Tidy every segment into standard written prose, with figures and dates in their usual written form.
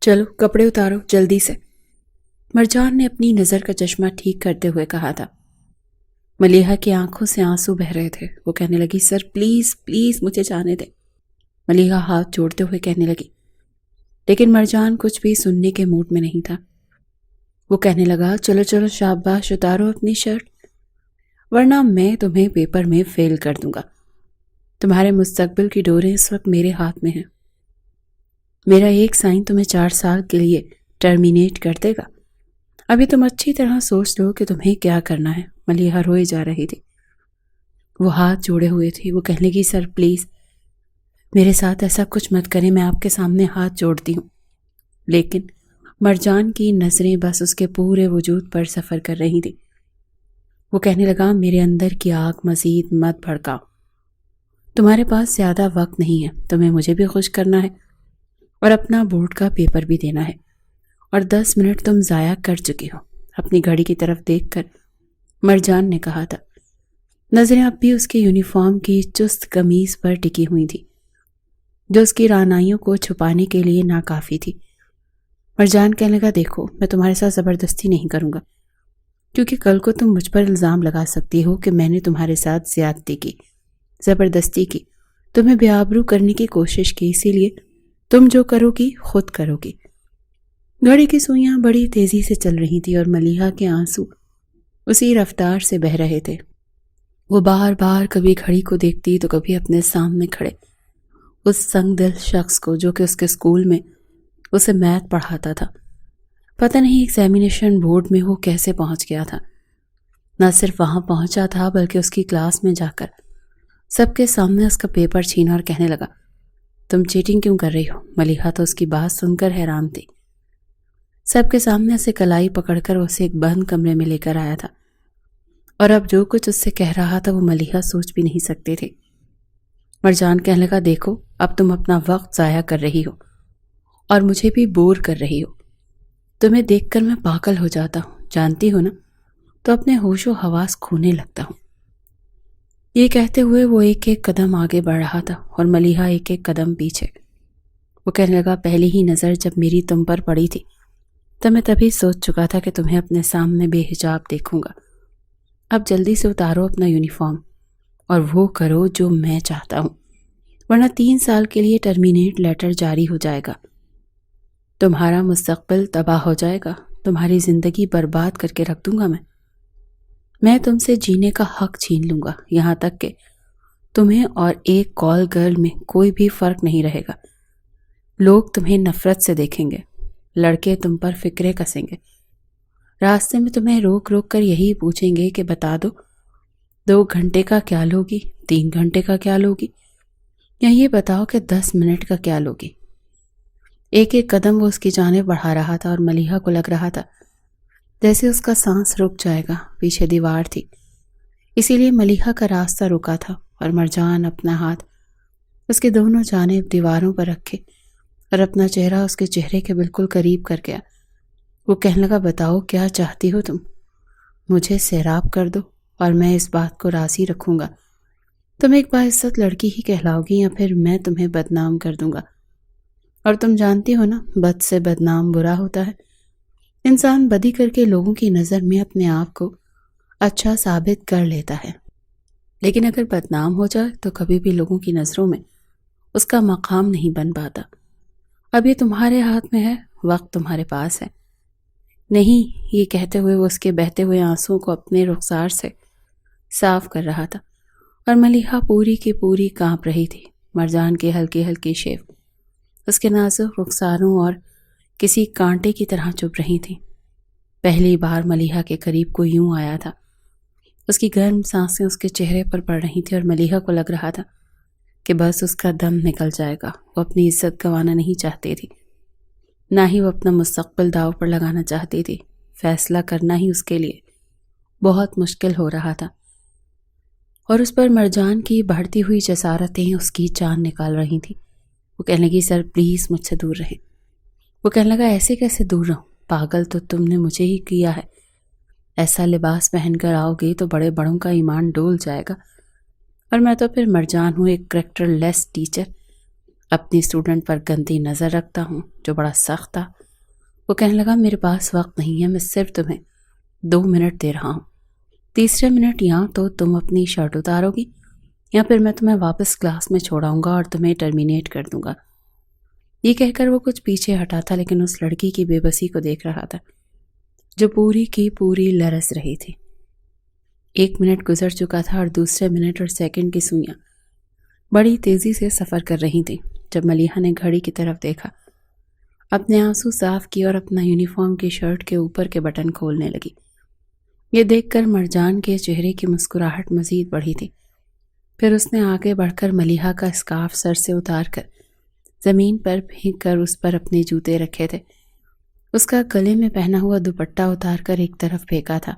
چلو کپڑے اتارو جلدی سے، مرجان نے اپنی نظر کا چشمہ ٹھیک کرتے ہوئے کہا تھا۔ ملیحہ کی آنکھوں سے آنسو بہہ رہے تھے۔ وہ کہنے لگی، سر پلیز پلیز مجھے جانے دیں۔ ملیحہ ہاتھ جوڑتے ہوئے کہنے لگی، لیکن مرجان کچھ بھی سننے کے موڈ میں نہیں تھا۔ وہ کہنے لگا، چلو چلو شاباش، اتارو اپنی شرٹ، ورنہ میں تمہیں پیپر میں فیل کر دوں گا۔ تمہارے مستقبل کی ڈوریں اس وقت میرے ہاتھ میں ہیں۔ میرا ایک سائن تمہیں 4 سال کے لیے ٹرمینیٹ کر دے گا۔ ابھی تم اچھی طرح سوچ لو کہ تمہیں کیا کرنا ہے۔ ملیحہ روئے جا رہی تھی، وہ ہاتھ جوڑے ہوئے تھی۔ وہ کہنے لگی، سر پلیز میرے ساتھ ایسا کچھ مت کریں، میں آپ کے سامنے ہاتھ جوڑتی ہوں۔ لیکن مرجان کی نظریں بس اس کے پورے وجود پر سفر کر رہی تھی۔ وہ کہنے لگا، میرے اندر کی آگ مزید مت بھڑکاؤ، تمہارے پاس زیادہ وقت نہیں ہے، تمہیں مجھے بھی خوش کرنا ہے اور اپنا بورڈ کا پیپر بھی دینا ہے، اور 10 منٹ تم ضائع کر چکی ہو۔ اپنی گھڑی کی طرف دیکھ کر مرجان نے کہا تھا۔ نظریں اب بھی اس کی یونیفارم کی چست قمیض پر ٹکی ہوئی تھی، جو اس کی رعنائیوں کو چھپانے کے لیے ناکافی تھی۔ مرجان کہنے لگا، دیکھو میں تمہارے ساتھ زبردستی نہیں کروں گا، کیونکہ کل کو تم مجھ پر الزام لگا سکتی ہو کہ میں نے تمہارے ساتھ زیادتی کی، زبردستی کی، تمہیں بے آبرو کرنے کی کوشش کی، اسی لیے تم جو کرو گی خود کرو گی۔ گھڑی کی سوئیاں بڑی تیزی سے چل رہی تھی اور ملیحہ کے آنسو اسی رفتار سے بہہ رہے تھے۔ وہ بار بار کبھی گھڑی کو دیکھتی تو کبھی اپنے سامنے کھڑے اس سنگ دل شخص کو، جو کہ اس کے اسکول میں اسے میتھ پڑھاتا تھا۔ پتہ نہیں ایگزامینیشن بورڈ میں وہ کیسے پہنچ گیا تھا۔ نہ صرف وہاں پہنچا تھا بلکہ اس کی کلاس میں جا کر سب کے سامنے اس کا پیپر چھینا اور کہنے لگا، تم چیٹنگ کیوں کر رہی ہو؟ ملیحہ تو اس کی بات سن کر حیران تھی۔ سب کے سامنے اسے کلائی پکڑ کر اسے ایک بند کمرے میں لے کر آیا تھا، اور اب جو کچھ اس سے کہہ رہا تھا وہ ملیحہ سوچ بھی نہیں سکتے تھے۔ مرجان کہنے لگا، دیکھو اب تم اپنا وقت ضائع کر رہی ہو اور مجھے بھی بور کر رہی ہو۔ تمہیں دیکھ کر میں پاگل ہو جاتا ہوں، جانتی ہو نا، تو اپنے ہوش و حواس کھونے لگتا ہوں۔ یہ کہتے ہوئے وہ ایک ایک قدم آگے بڑھ رہا تھا اور ملیحہ ایک ایک قدم پیچھے۔ وہ کہنے لگا، پہلی ہی نظر جب میری تم پر پڑی تھی تو میں تبھی سوچ چکا تھا کہ تمہیں اپنے سامنے بے حجاب دیکھوں گا۔ اب جلدی سے اتارو اپنا یونیفارم اور وہ کرو جو میں چاہتا ہوں، ورنہ 3 سال کے لیے ٹرمینیٹ لیٹر جاری ہو جائے گا۔ تمہارا مستقبل تباہ ہو جائے گا، تمہاری زندگی برباد کر کے رکھ دوں گا میں تم سے جینے کا حق چھین لوں گا، یہاں تک کہ تمہیں اور ایک کال گرل میں کوئی بھی فرق نہیں رہے گا۔ لوگ تمہیں نفرت سے دیکھیں گے، لڑکے تم پر فکرے کسیں گے، راستے میں تمہیں روک روک کر یہی پوچھیں گے کہ بتا دو 2 گھنٹے کا کیا لوگی، 3 گھنٹے کا کیا لوگی، یا یہ بتاؤ کہ 10 منٹ کا کیا لوگی۔ ایک ایک قدم وہ اس کی جانب بڑھا رہا تھا اور ملیحہ کو لگ رہا تھا جیسے اس کا سانس رک جائے گا۔ پیچھے دیوار تھی، اسی لیے ملیحہ کا راستہ رکا تھا اور مرجان اپنا ہاتھ اس کے دونوں جانب دیواروں پر رکھے اور اپنا چہرہ اس کے چہرے کے بالکل قریب کر گیا۔ وہ کہنے لگا، بتاؤ کیا چاہتی ہو تم؟ مجھے سیراب کر دو اور میں اس بات کو راضی رکھوں گا۔ تم ایک باعزت لڑکی ہی کہلاؤ گی یا پھر میں تمہیں بدنام کر دوں گا، اور تم جانتی ہو نا، بد سے بدنام برا ہوتا ہے۔ انسان بدی کر کے لوگوں کی نظر میں اپنے آپ کو اچھا ثابت کر لیتا ہے، لیکن اگر بدنام ہو جائے تو کبھی بھی لوگوں کی نظروں میں اس کا مقام نہیں بن پاتا۔ اب یہ تمہارے ہاتھ میں ہے، وقت تمہارے پاس ہے۔ نہیں، یہ کہتے ہوئے وہ اس کے بہتے ہوئے آنسوں کو اپنے رخسار سے صاف کر رہا تھا، اور ملیحہ پوری کی پوری کانپ رہی تھی۔ مرجان کی ہلکی ہلکی شیف اس کے نازک رخساروں اور کسی کانٹے کی طرح چبھ رہی تھی۔ پہلی بار ملیحہ کے قریب کوئی یوں آیا تھا۔ اس کی گرم سانسیں اس کے چہرے پر پڑ رہی تھی اور ملیحہ کو لگ رہا تھا کہ بس اس کا دم نکل جائے گا۔ وہ اپنی عزت گنوانا نہیں چاہتی تھی، نہ ہی وہ اپنا مستقبل داؤ پر لگانا چاہتی تھی۔ فیصلہ کرنا ہی اس کے لیے بہت مشکل ہو رہا تھا، اور اس پر مرجان کی بڑھتی ہوئی جسارتیں اس کی جان نکال رہی تھیں۔ وہ کہنے لگی، سر پلیز مجھ سے دور رہیں۔ وہ کہنے لگا، ایسے کیسے دور رہوں؟ پاگل تو تم نے مجھے ہی کیا ہے۔ ایسا لباس پہن کر آؤ گی تو بڑے بڑوں کا ایمان ڈول جائے گا، اور میں تو پھر مرجان ہوں، ایک کریکٹر لیس ٹیچر۔ اپنی اسٹوڈنٹ پر گندی نظر رکھتا ہوں جو بڑا سخت تھا۔ وہ کہنے لگا میرے پاس وقت نہیں ہے، میں صرف تمہیں 2 منٹ دے رہا ہوں، تیسرے منٹ یا تو تم اپنی شرٹ اتارو گی یا پھر میں تمہیں واپس کلاس میں چھوڑاؤں گا اور تمہیں ٹرمینیٹ کر دوں گا۔ یہ کہہ کر وہ کچھ پیچھے ہٹا تھا لیکن اس لڑکی کی بے بسی کو دیکھ رہا تھا جو پوری کی پوری لرز رہی تھی۔ 1 منٹ گزر چکا تھا اور دوسرے منٹ اور سیکنڈ کی سوئیاں بڑی تیزی سے سفر کر رہی تھیں۔ جب ملیحہ نے گھڑی کی طرف دیکھا، اپنے آنسو صاف کیے اور اپنا یونیفارم کی شرٹ کے اوپر کے بٹن کھولنے لگی۔ یہ دیکھ کر مرجان کے چہرے کی مسکراہٹ مزید بڑھی تھی۔ پھر اس نے آگے بڑھ کر ملیحہ کا اسکارف سر سے اتار کر زمین پر پھینک کر اس پر اپنے جوتے رکھے تھے۔ اس کا گلے میں پہنا ہوا دوپٹہ اتار کر ایک طرف پھینکا تھا۔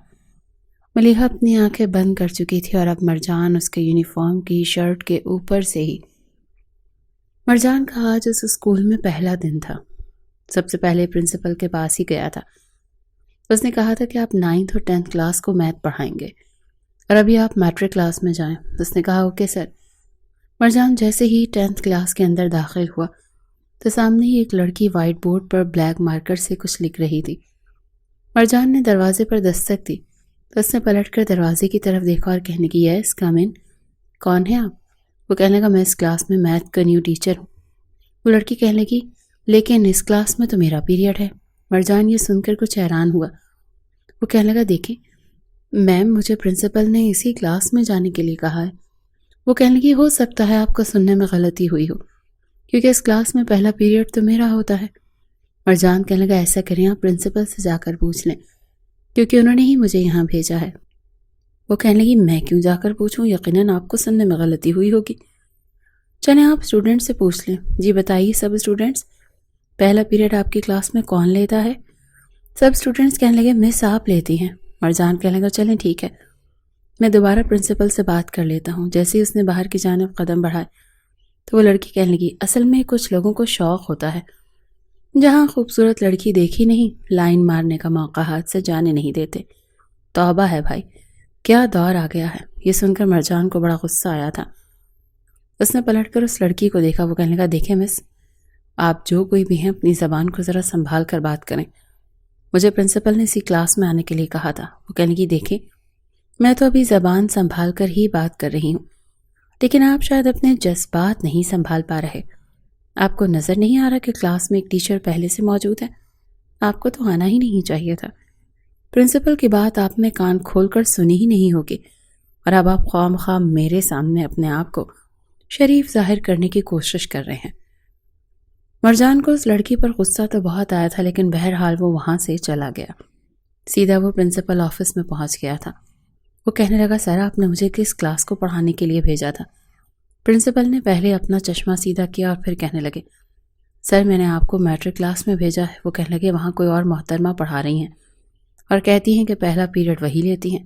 ملیحہ اپنی آنکھیں بند کر چکی تھی اور اب مرجان اس کے یونیفارم کی شرٹ کے اوپر سے ہی۔ مرجان کا آج اس اسکول میں پہلا دن تھا۔ سب سے پہلے پرنسپل کے پاس ہی گیا تھا۔ اس نے کہا تھا کہ آپ 9th اور 10th کلاس کو میتھ پڑھائیں گے اور ابھی آپ میٹرک کلاس میں جائیں۔ اس نے کہا اوکے سر۔ مرجان جیسے ہی 10th کلاس کے اندر داخل ہوا تو سامنے ہی ایک لڑکی وائٹ بورڈ پر بلیک مارکر سے کچھ لکھ رہی تھی۔ مرجان نے دروازے پر دستک دی تو اس نے پلٹ کر دروازے کی طرف دیکھا اور کہنے کی یس کم ان۔ کون ہے آپ؟ وہ کہنے لگا میں اس کلاس میں میتھ کا نیو ٹیچر ہوں۔ وہ لڑکی کہنے لگی لیکن اس کلاس میں تو میرا پیریڈ ہے۔ مرجان یہ سن کر کچھ حیران ہوا۔ وہ کہنے لگا دیکھیں میم مجھے پرنسپل نے اسی کلاس میں جانے کے لیے کہا ہے۔ وہ کہنے لگی ہو سکتا ہے آپ کو سننے میں غلطی ہوئی ہو کیونکہ اس کلاس میں پہلا پیریڈ تو میرا ہوتا ہے۔ مرجان کہنے لگا ایسا کریں آپ پرنسپل سے جا کر پوچھ لیں کیونکہ انہوں نے ہی مجھے یہاں بھیجا ہے۔ وہ کہنے لگی میں کیوں جا کر پوچھوں، یقیناً آپ کو سننے میں غلطی ہوئی ہوگی۔ چلیں آپ اسٹوڈنٹ سے پوچھ لیں۔ جی بتائیے سب اسٹوڈنٹس، پہلا پیریڈ آپ کی کلاس میں کون لیتا ہے؟ سب اسٹوڈنٹس کہنے لگے مس آپ لیتی ہیں۔ مرجان کہنے لگا چلیں ٹھیک ہے، میں دوبارہ پرنسپل سے بات کر لیتا ہوں۔ جیسے ہی اس نے باہر کی جانب قدم بڑھائے تو وہ لڑکی کہنے لگی اصل میں کچھ لوگوں کو شوق ہوتا ہے، جہاں خوبصورت لڑکی دیکھی نہیں لائن مارنے کا موقع ہاتھ سے جانے نہیں دیتے۔ توبہ ہے بھائی، کیا دور آ گیا ہے۔ یہ سن کر مرجان کو بڑا غصہ آیا تھا۔ اس نے پلٹ کر اس لڑکی کو دیکھا۔ وہ کہنے لگا دیکھیں مس، آپ جو کوئی بھی ہیں اپنی زبان کو ذرا سنبھال کر بات کریں۔ مجھے پرنسپل نے اسی کلاس میں آنے کے لیے کہا تھا۔ وہ کہنے کی دیکھیں میں تو ابھی زبان سنبھال کر ہی بات کر رہی ہوں، لیکن آپ شاید اپنے جذبات نہیں سنبھال پا رہے۔ آپ کو نظر نہیں آ رہا کہ کلاس میں ایک ٹیچر پہلے سے موجود ہے؟ آپ کو تو آنا ہی نہیں چاہیے تھا۔ پرنسپل کی بات آپ نے کان کھول کر سنی ہی نہیں ہوگی اور اب آپ خواہ مخواہ میرے سامنے اپنے آپ کو شریف ظاہر کرنے کی کوشش کر رہے ہیں۔ مرجان کو اس لڑکی پر غصہ تو بہت آیا تھا لیکن بہرحال وہ وہاں سے چلا گیا۔ سیدھا وہ پرنسپل آفس میں پہنچ گیا تھا۔ وہ کہنے لگا سر آپ نے مجھے کس کلاس کو پڑھانے کے لیے بھیجا تھا؟ پرنسپل نے پہلے اپنا چشمہ سیدھا کیا اور پھر کہنے لگے سر میں نے آپ کو میٹرک کلاس میں بھیجا ہے۔ وہ کہنے لگے وہاں کوئی اور محترمہ پڑھا رہی ہیں اور کہتی ہیں کہ پہلا پیریڈ وہی لیتی ہیں۔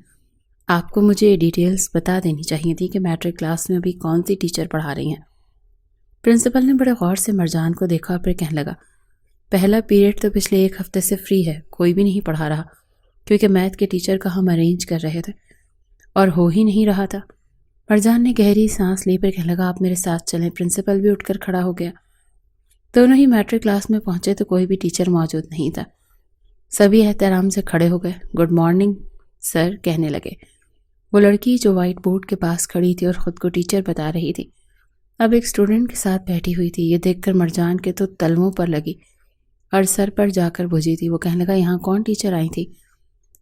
آپ کو مجھے ڈیٹیلز بتا دینی چاہیے تھی کہ میٹرک کلاس میں ابھی کون سی ٹیچر پڑھا رہی ہیں۔ پرنسپل نے بڑے غور سے مرجان کو دیکھا اور پھر کہنے لگا پہلا پیریڈ تو پچھلے 1 ہفتے سے فری ہے، کوئی بھی نہیں پڑھا رہا کیونکہ میتھ کے ٹیچر کا ہم ارینج کر رہے تھے اور ہو ہی نہیں رہا تھا۔ مرجان نے گہری سانس لی، پھر کہنے لگا آپ میرے ساتھ چلیں۔ پرنسپل بھی اٹھ کر کھڑا ہو گیا۔ دونوں ہی میٹرک کلاس میں پہنچے تو کوئی بھی ٹیچر موجود نہیں تھا۔ سبھی احترام سے کھڑے ہو گئے۔ گڈ مارننگ سر کہنے لگے۔ وہ لڑکی جو وائٹ بورڈ کے پاس کھڑی تھی اور خود کو ٹیچر بتا رہی تھی اب ایک اسٹوڈنٹ کے ساتھ بیٹھی ہوئی تھی۔ یہ دیکھ کر مرجان کے تو تلووں پر لگی اور سر پر جا کر بجھی تھی۔ وہ کہنے لگا یہاں کون ٹیچر آئی تھی؟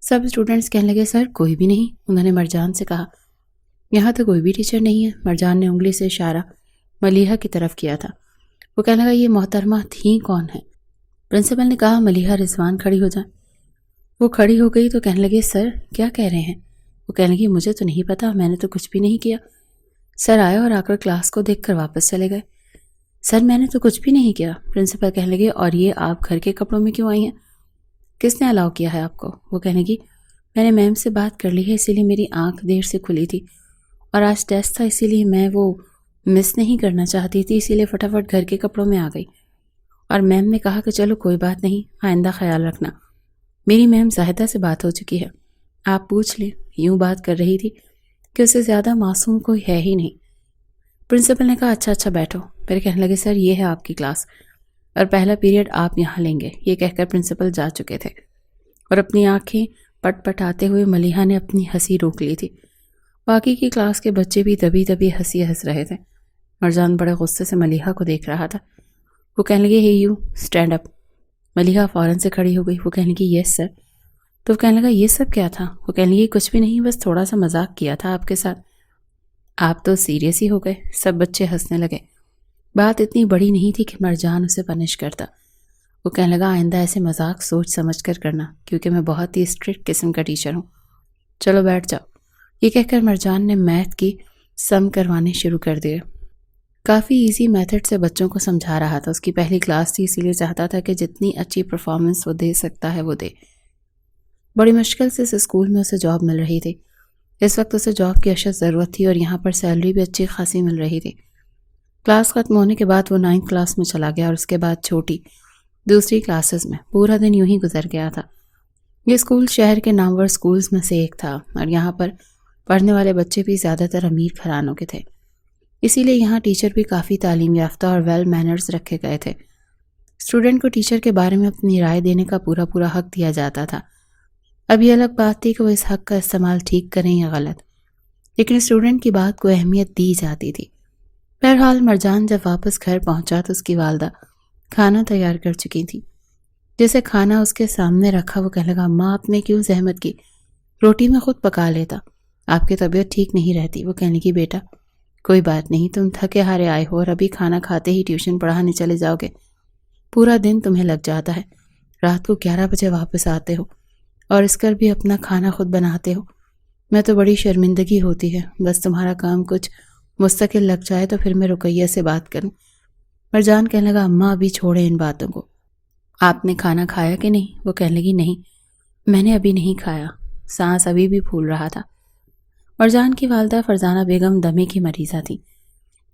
سب اسٹوڈنٹس کہنے لگے سر کوئی بھی نہیں۔ انہوں نے مرجان سے کہا یہاں تو کوئی بھی ٹیچر نہیں ہے۔ مرجان نے انگلی سے اشارہ ملیحہ کی طرف کیا تھا۔ وہ کہنے لگا یہ محترمہ تھیں کون ہیں؟ پرنسپل نے کہا ملیحہ رضوان کھڑی ہو جائیں۔ وہ کھڑی ہو گئی تو کہنے لگے سر کیا کہہ رہے ہیں؟ وہ کہنے لگی مجھے تو نہیں پتا، میں نے تو کچھ بھی نہیں کیا۔ سر آئے اور آ کر کلاس کو دیکھ کر واپس چلے گئے۔ سر میں نے تو کچھ بھی نہیں کیا۔ پرنسپل کہنے لگے اور یہ آپ گھر کے کپڑوں میں کیوں آئی ہیں؟ کس نے الاؤ کیا ہے آپ کو؟ وہ کہنے لگی میں نے میم سے بات کر لی ہے، اسی لیے میری آنکھ دیر سے کھلی تھی اور آج ٹیسٹ تھا، اسی لیے میں وہ مس نہیں کرنا چاہتی تھی، اسی لیے فٹافٹ گھر کے کپڑوں میں آ گئی اور میم نے کہا کہ چلو کوئی بات نہیں، آئندہ خیال رکھنا۔ میری میم زاہدہ سے بات ہو چکی ہے، آپ پوچھ لیں۔ یوں بات کر رہی تھی کہ اسے زیادہ معصوم کوئی ہے ہی نہیں۔ پرنسپل نے کہا اچھا بیٹھو۔ پھر کہنے لگے سر یہ ہے آپ کی کلاس اور پہلا پیریڈ آپ یہاں لیں گے. یہ کہہ کر پرنسپل جا چکے تھے اور اپنی آنکھیں پٹ پٹاتے ہوئے ملیحہ نے اپنی ہنسی روک لی تھی. باقی کی کلاس کے بچے بھی دبی دبی ہنس رہے تھے. مرجان بڑے غصے سے ملیحہ کو دیکھ رہا تھا. وہ کہنے لگے ہے یو اسٹینڈ اپ. ملیحہ فوراً سے کھڑی ہو گئی. وہ کہنے لگی یس سر. تو وہ کہنے لگا یہ سب کیا تھا؟ وہ کہنے لگی کچھ بھی نہیں، بس تھوڑا سا مذاق کیا تھا آپ کے ساتھ. آپ تو سیریس ہی ہو گئے. سب بچے ہنسنے لگے. بات اتنی بڑی نہیں تھی کہ مرجان اسے پنش کرتا. وہ کہنے لگا آئندہ ایسے مذاق سوچ سمجھ کر کرنا، کیونکہ میں بہت ہی اسٹرکٹ قسم کا ٹیچر ہوں. چلو بیٹھ جاؤ. یہ کہہ کر مرجان نے میتھ کی سم کروانے شروع کر دیے. کافی ایزی میتھڈ سے بچوں کو سمجھا رہا تھا. اس کی پہلی کلاس تھی، اسی لیے چاہتا تھا کہ جتنی اچھی پرفارمنس وہ دے سکتا ہے وہ دے. بڑی مشکل سے اس اسکول میں اسے جاب مل رہی تھی. اس وقت اسے جاب کی اشد ضرورت تھی اور یہاں پر سیلری بھی اچھی خاصی مل رہی تھی. کلاس ختم ہونے کے بعد وہ 9th کلاس میں چلا گیا اور اس کے بعد چھوٹی دوسری کلاسز میں. پورا دن یوں ہی گزر گیا تھا. یہ اسکول شہر کے نامور اسکولز میں سے ایک تھا اور یہاں پر پڑھنے والے بچے بھی زیادہ تر امیر گھرانوں کے تھے. اسی لیے یہاں ٹیچر بھی کافی تعلیم یافتہ اور ویل مینرز رکھے گئے تھے. اسٹوڈنٹ کو ٹیچر کے بارے میں اپنی رائے دینے کا پورا حق دیا جاتا تھا. اب یہ الگ بات تھی کہ وہ اس حق کا استعمال ٹھیک کریں یا غلط، لیکن اسٹوڈنٹ کی بات کو اہمیت دی جاتی تھی. بہرحال مرجان جب واپس گھر پہنچا تو اس کی والدہ کھانا تیار کر چکی تھی. جیسے کھانا اس کے سامنے رکھا وہ کہنے لگا ماں آپ نے کیوں زحمت کی، روٹی میں خود پکا لیتا. آپ کی طبیعت ٹھیک نہیں رہتی. وہ کہنے کی بیٹا کوئی بات نہیں، تم تھکے ہارے آئے ہو اور ابھی کھانا کھاتے ہی ٹیوشن پڑھانے چلے جاؤ گے. پورا دن تمہیں لگ جاتا ہے، رات کو 11 بجے واپس آتے ہو اور اس کر بھی اپنا کھانا خود بناتے ہو. میں تو بڑی شرمندگی ہوتی ہے. بس تمہارا کام کچھ مستقل لگ جائے تو پھر میں رقیہ سے بات کروں. مرجان کہنے لگا اماں ابھی چھوڑے ان باتوں کو. آپ نے کھانا کھایا کہ نہیں؟ وہ کہنے لگی نہیں میں نے ابھی نہیں کھایا، سانس ابھی بھی پھول رہا تھا. مرجان کی والدہ فرزانہ بیگم دمے کی مریضہ تھی.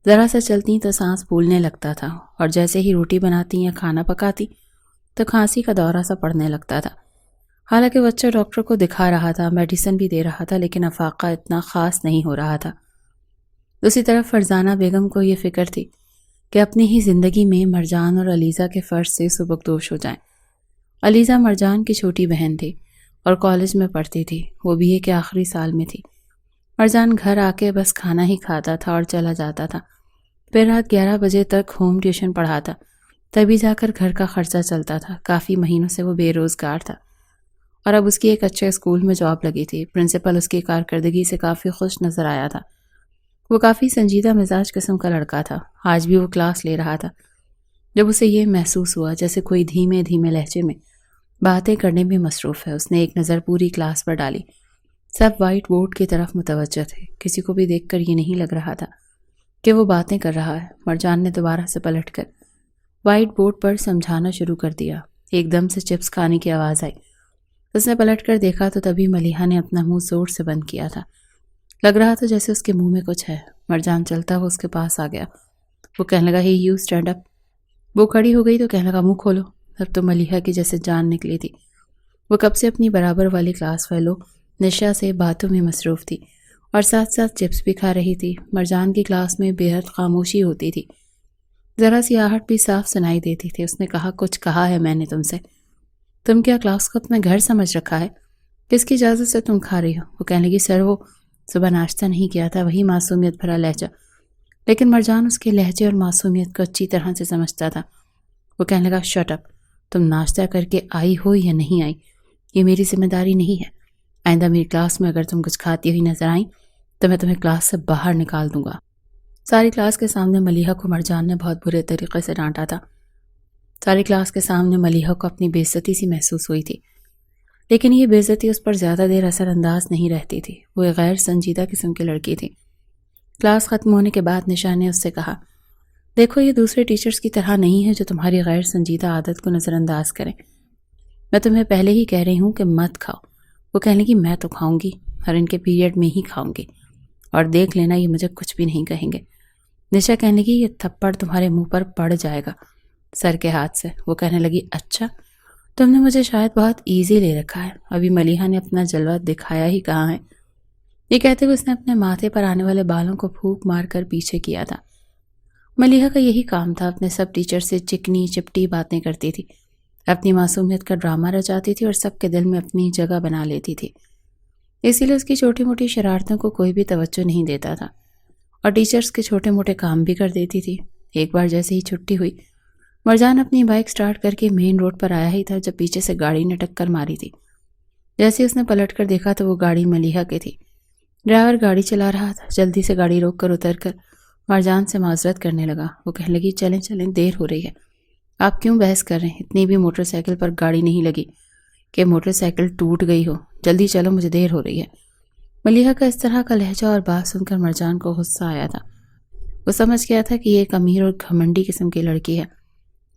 ذرا سا چلتی تو سانس پھولنے لگتا تھا اور جیسے ہی روٹی بناتی یا کھانا پکاتی تو کھانسی کا دورہ سا پڑنے لگتا تھا. حالانکہ بچہ ڈاکٹر کو دکھا رہا تھا، میڈیسن بھی دے رہا تھا، لیکن افاقہ اتنا خاص نہیں ہو رہا تھا. دوسری طرف فرزانہ بیگم کو یہ فکر تھی کہ اپنی ہی زندگی میں مرجان اور علیزہ کے فرض سے سبکدوش ہو جائیں. علیزہ مرجان کی چھوٹی بہن تھی اور کالج میں پڑھتی تھی. وہ بی اے کے آخری سال میں تھی. مرجان گھر آ کے بس کھانا ہی کھاتا تھا اور چلا جاتا تھا. پھر رات 11 بجے تک ہوم ٹیوشن پڑھاتا، تبھی جا کر گھر کا خرچہ چلتا تھا. کافی مہینوں سے وہ بے روزگار تھا اور اب اس کی ایک اچھے اسکول میں جاب لگی تھی. پرنسپل اس کی کارکردگی سے کافی خوش نظر آیا تھا. وہ کافی سنجیدہ مزاج قسم کا لڑکا تھا. آج بھی وہ کلاس لے رہا تھا جب اسے یہ محسوس ہوا جیسے کوئی دھیمے دھیمے لہجے میں باتیں کرنے میں مصروف ہے. اس نے ایک نظر پوری کلاس پر ڈالی. سب وائٹ بورڈ کی طرف متوجہ تھے. کسی کو بھی دیکھ کر یہ نہیں لگ رہا تھا کہ وہ باتیں کر رہا ہے. مرجان نے دوبارہ سے پلٹ کر وائٹ بورڈ پر سمجھانا شروع کر دیا. ایک دم سے چپس کھانے کی آواز آئی. اس نے پلٹ کر دیکھا تو تبھی ملیحہ نے اپنا منہ زور سے بند کیا تھا. لگ رہا تھا جیسے اس کے منہ میں کچھ ہے. مرجان چلتا ہوا اس کے پاس آ گیا. وہ کہنے لگا یو اسٹینڈ اپ. وہ کھڑی ہو گئی تو کہنے لگا منہ کھولو. اب تو ملیحہ کی جیسے جان نکلی تھی. وہ کب سے اپنی برابر والی کلاس فیلو نشا سے باتوں میں مصروف تھی اور ساتھ ساتھ چپس بھی کھا رہی تھی. مرجان کی کلاس میں بے حد خاموشی ہوتی تھی. ذرا سی آہٹ بھی صاف سنائی دیتی تھی. اس نے کہا کچھ کہا ہے میں نے تم سے؟ تم کیا کلاس کو اپنا گھر سمجھ رکھا ہے؟ کس کی اجازت سے تم کھا رہی ہو؟ وہ کہنے لگی سر وہ صبح ناشتہ نہیں کیا تھا. وہی معصومیت بھرا لہجہ. لیکن مرجان اس کے لہجے اور معصومیت کو اچھی طرح سے سمجھتا تھا. وہ کہنے لگا شٹ اپ. تم ناشتہ کر کے آئی ہو یا نہیں آئی یہ میری ذمہ داری نہیں ہے. آئندہ میری کلاس میں اگر تم کچھ کھاتی ہوئی نظر آئیں تو میں تمہیں کلاس سے باہر نکال دوں گا. ساری کلاس کے سامنے ملیحہ کو مرجان نے بہت برے طریقے سے ڈانٹا تھا. ساری کلاس کے سامنے ملیحہ کو اپنی بے عزتی سی محسوس ہوئی تھی. لیکن یہ بے عزتی اس پر زیادہ دیر اثر انداز نہیں رہتی تھی. وہ ایک غیر سنجیدہ قسم کی لڑکی تھی. کلاس ختم ہونے کے بعد نشا نے اس سے کہا دیکھو یہ دوسرے ٹیچرز کی طرح نہیں ہے جو تمہاری غیر سنجیدہ عادت کو نظر انداز کریں. میں تمہیں پہلے ہی کہہ رہی ہوں کہ مت کھاؤ. وہ کہنے لگی میں تو کھاؤں گی اور ان کے پیریڈ میں ہی کھاؤں گی اور دیکھ لینا یہ مجھے کچھ بھی نہیں کہیں گے. نشا کہنے لگی یہ تھپڑ تمہارے منہ پر پڑ جائے گا سر کے ہاتھ سے. وہ کہنے لگی اچھا تم نے مجھے شاید بہت ایزی لے رکھا ہے. ابھی ملیحہ نے اپنا جلوہ دکھایا ہی کہاں ہے. یہ کہتے ہوئے اس نے اپنے ماتھے پر آنے والے بالوں کو پھونک مار کر پیچھے کیا تھا. ملیحہ کا یہی کام تھا، اپنے سب ٹیچر سے چکنی چپٹی باتیں کرتی تھی، اپنی معصومیت کا ڈرامہ رچاتی تھی اور سب کے دل میں اپنی جگہ بنا لیتی تھی۔ اسی لیے اس کی چھوٹی موٹی شرارتوں کو کوئی بھی توجہ نہیں دیتا تھا اور ٹیچرز کے چھوٹے موٹے کام بھی کر دیتی تھی۔ ایک بار جیسے ہی چھٹی ہوئی، مرجان اپنی بائک سٹارٹ کر کے مین روڈ پر آیا ہی تھا جب پیچھے سے گاڑی نے ٹکر ماری تھی۔ جیسے اس نے پلٹ کر دیکھا تو وہ گاڑی ملیحہ کی تھی۔ ڈرائیور گاڑی چلا رہا تھا، جلدی سے گاڑی روک کر اتر کر مرجان سے معذرت کرنے لگا۔ وہ کہنے لگی، چلیں چلیں، دیر ہو رہی ہے، آپ کیوں بحث کر رہے ہیں؟ اتنی بھی موٹر سائیکل پر گاڑی نہیں لگی کہ موٹر سائیکل ٹوٹ گئی ہو، جلدی چلو، مجھے دیر ہو رہی ہے۔ ملیحہ کا اس طرح کا لہجہ اور بات سن کر مرجان کو غصہ آیا تھا۔ وہ سمجھ گیا تھا کہ یہ ایک امیر اور گھمنڈی قسم کی لڑکی ہے،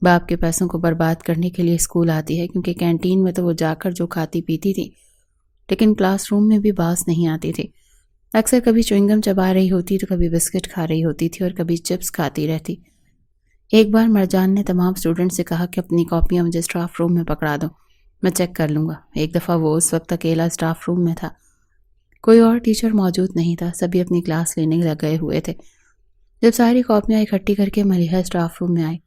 باپ کے پیسوں کو برباد کرنے کے لیے اسکول آتی ہے، کیونکہ کینٹین میں تو وہ جا کر جو کھاتی پیتی تھی، لیکن کلاس روم میں بھی باز نہیں آتی تھی۔ اکثر کبھی چوئنگم چبا رہی ہوتی تو کبھی بسکٹ کھا رہی ہوتی تھی اور کبھی چپس کھاتی رہتی۔ ایک بار مرجان نے تمام اسٹوڈنٹ سے کہا کہ اپنی کاپیاں مجھے اسٹاف روم میں پکڑا دو، میں چیک کر لوں گا۔ ایک دفعہ وہ اس وقت اکیلا اسٹاف روم میں تھا، کوئی اور ٹیچر موجود نہیں تھا، سبھی اپنی کلاس لینے لگے ہوئے تھے۔ جب ساری کاپیاں اکٹھی کر کے ملیحہ اسٹاف روم میں آئی،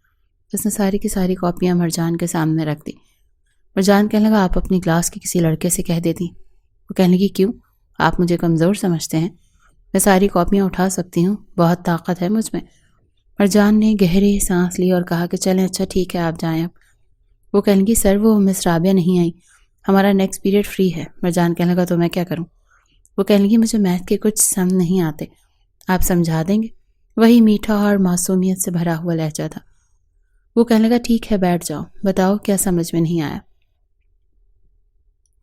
اس نے ساری کی ساری کاپیاں مرجان کے سامنے رکھ دی۔ مرجان کہنے لگا، آپ اپنی کلاس کے کسی لڑکے سے کہہ دیتی۔ وہ کہنے لگی، کیوں؟ آپ مجھے کمزور سمجھتے ہیں؟ میں ساری کاپیاں اٹھا سکتی ہوں، بہت طاقت ہے مجھ میں۔ مرجان نے گہری سانس لی اور کہا کہ چلیں، اچھا ٹھیک ہے، آپ جائیں اب۔ وہ کہنے لگی، سر وہ مس رابعہ نہیں آئی، ہمارا نیکسٹ پیریڈ فری ہے۔ مرجان کہنے لگا، تو میں کیا کروں؟ وہ کہنے لگی، مجھے میتھ کے کچھ سم نہیں آتے، آپ سمجھا دیں گے؟ وہی میٹھا اور معصومیت سے بھرا ہوا لہجہ تھا۔ وہ کہنے لگا، ٹھیک ہے، بیٹھ جاؤ، بتاؤ کیا سمجھ میں نہیں آیا۔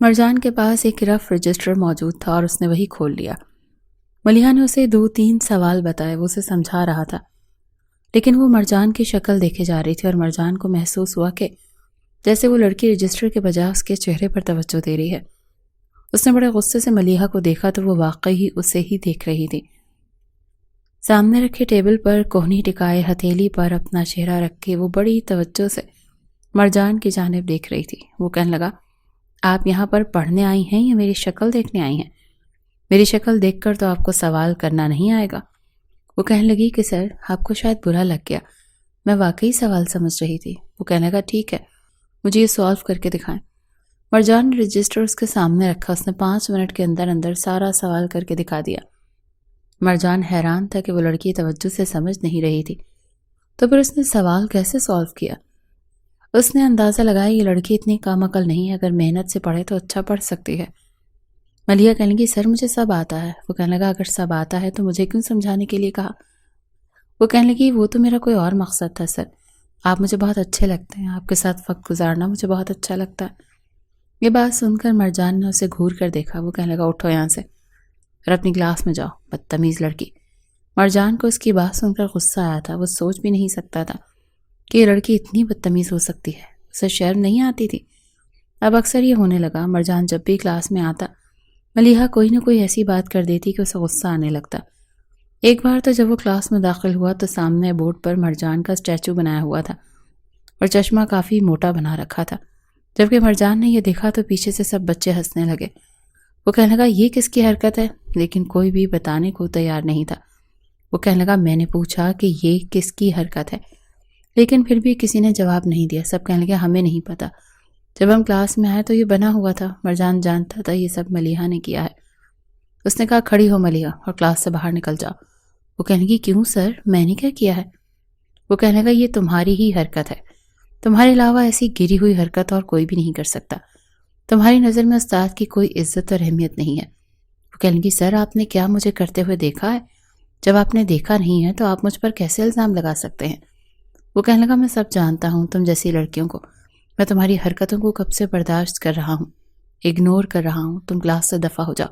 مرجان کے پاس ایک رف رجسٹر موجود تھا اور اس نے وہی کھول لیا۔ ملیحہ نے اسے 2-3 سوال بتائے، وہ اسے سمجھا رہا تھا، لیکن وہ مرجان کی شکل دیکھے جا رہی تھی اور مرجان کو محسوس ہوا کہ جیسے وہ لڑکی رجسٹر کے بجائے اس کے چہرے پر توجہ دے رہی ہے۔ اس نے بڑے غصے سے ملیحہ کو دیکھا تو وہ واقعی اسے ہی دیکھ رہی تھی۔ سامنے رکھے ٹیبل پر کوہنی ٹکائے ہتھیلی پر اپنا چہرہ رکھ کے وہ بڑی توجہ سے مرجان کی جانب دیکھ رہی تھی۔ وہ کہنے لگا، آپ یہاں پر پڑھنے آئی ہیں یا میری شکل دیکھنے آئی ہیں؟ میری شکل دیکھ کر تو آپ کو سوال کرنا نہیں آئے گا۔ وہ کہنے لگی کہ سر، آپ کو شاید برا لگ گیا، میں واقعی سوال سمجھ رہی تھی۔ وہ کہنے لگا، ٹھیک ہے، مجھے یہ سالو کر کے دکھائیں۔ مرجان نے رجسٹر اس کے سامنے رکھا، اس نے 5 منٹ کے اندر اندر سارا سوال کر کے دکھا دیا۔ مرجان حیران تھا کہ وہ لڑکی توجہ سے سمجھ نہیں رہی تھی، تو پھر اس نے سوال کیسے سالو کیا؟ اس نے اندازہ لگایا یہ لڑکی اتنی کم عقل نہیں ہے، اگر محنت سے پڑھے تو اچھا پڑھ سکتی ہے۔ ملیحہ کہنے لگی، سر مجھے سب آتا ہے۔ وہ کہنے لگا، اگر سب آتا ہے تو مجھے کیوں سمجھانے کے لیے کہا؟ وہ کہنے لگی، وہ تو میرا کوئی اور مقصد تھا سر، آپ مجھے بہت اچھے لگتے ہیں، آپ کے ساتھ وقت گزارنا مجھے بہت اچھا لگتا ہے۔ یہ بات سن کر مرجان نے اسے گھور کر دیکھا۔ وہ کہنے لگا، اٹھو یہاں سے اور اپنی کلاس میں جاؤ، بدتمیز لڑکی۔ مرجان کو اس کی بات سن کر غصہ آیا تھا، وہ سوچ بھی نہیں سکتا تھا کہ یہ لڑکی اتنی بدتمیز ہو سکتی ہے، اسے شرم نہیں آتی تھی۔ اب اکثر یہ ہونے لگا، مرجان جب بھی کلاس میں آتا، ملیحہ کوئی نہ کوئی ایسی بات کر دیتی کہ اسے غصہ آنے لگتا۔ ایک بار تو جب وہ کلاس میں داخل ہوا تو سامنے بورڈ پر مرجان کا اسٹیچو بنایا ہوا تھا اور چشمہ کافی موٹا بنا رکھا تھا۔ جبکہ مرجان نے یہ دیکھا تو پیچھے سے سب بچے ہنسنے لگے۔ وہ کہنے لگا، یہ کس کی حرکت ہے؟ لیکن کوئی بھی بتانے کو تیار نہیں تھا۔ وہ کہنے لگا، میں نے پوچھا کہ یہ کس کی حرکت ہے، لیکن پھر بھی کسی نے جواب نہیں دیا۔ سب کہنے لگے، ہمیں نہیں پتا، جب ہم کلاس میں آئے تو یہ بنا ہوا تھا، مرجان جانتا تھا یہ سب ملیحہ نے کیا ہے۔ اس نے کہا، کھڑی ہو ملیحہ اور کلاس سے باہر نکل جاؤ۔ وہ کہنے لگی، کیوں سر، میں نے کیا کیا ہے؟ وہ کہنے لگا، یہ تمہاری ہی حرکت ہے، تمہارے علاوہ ایسی گری ہوئی حرکت اور کوئی بھی نہیں کر سکتا، تمہاری نظر میں استاد کی کوئی عزت اور اہمیت نہیں ہے۔ وہ کہنے لگی، سر آپ نے کیا مجھے کرتے ہوئے دیکھا ہے؟ جب آپ نے دیکھا نہیں ہے تو آپ مجھ پر کیسے الزام لگا سکتے ہیں؟ وہ کہنے لگا، میں سب جانتا ہوں، تم جیسی لڑکیوں کو، میں تمہاری حرکتوں کو کب سے برداشت کر رہا ہوں، اگنور کر رہا ہوں، تم کلاس سے دفع ہو جاؤ،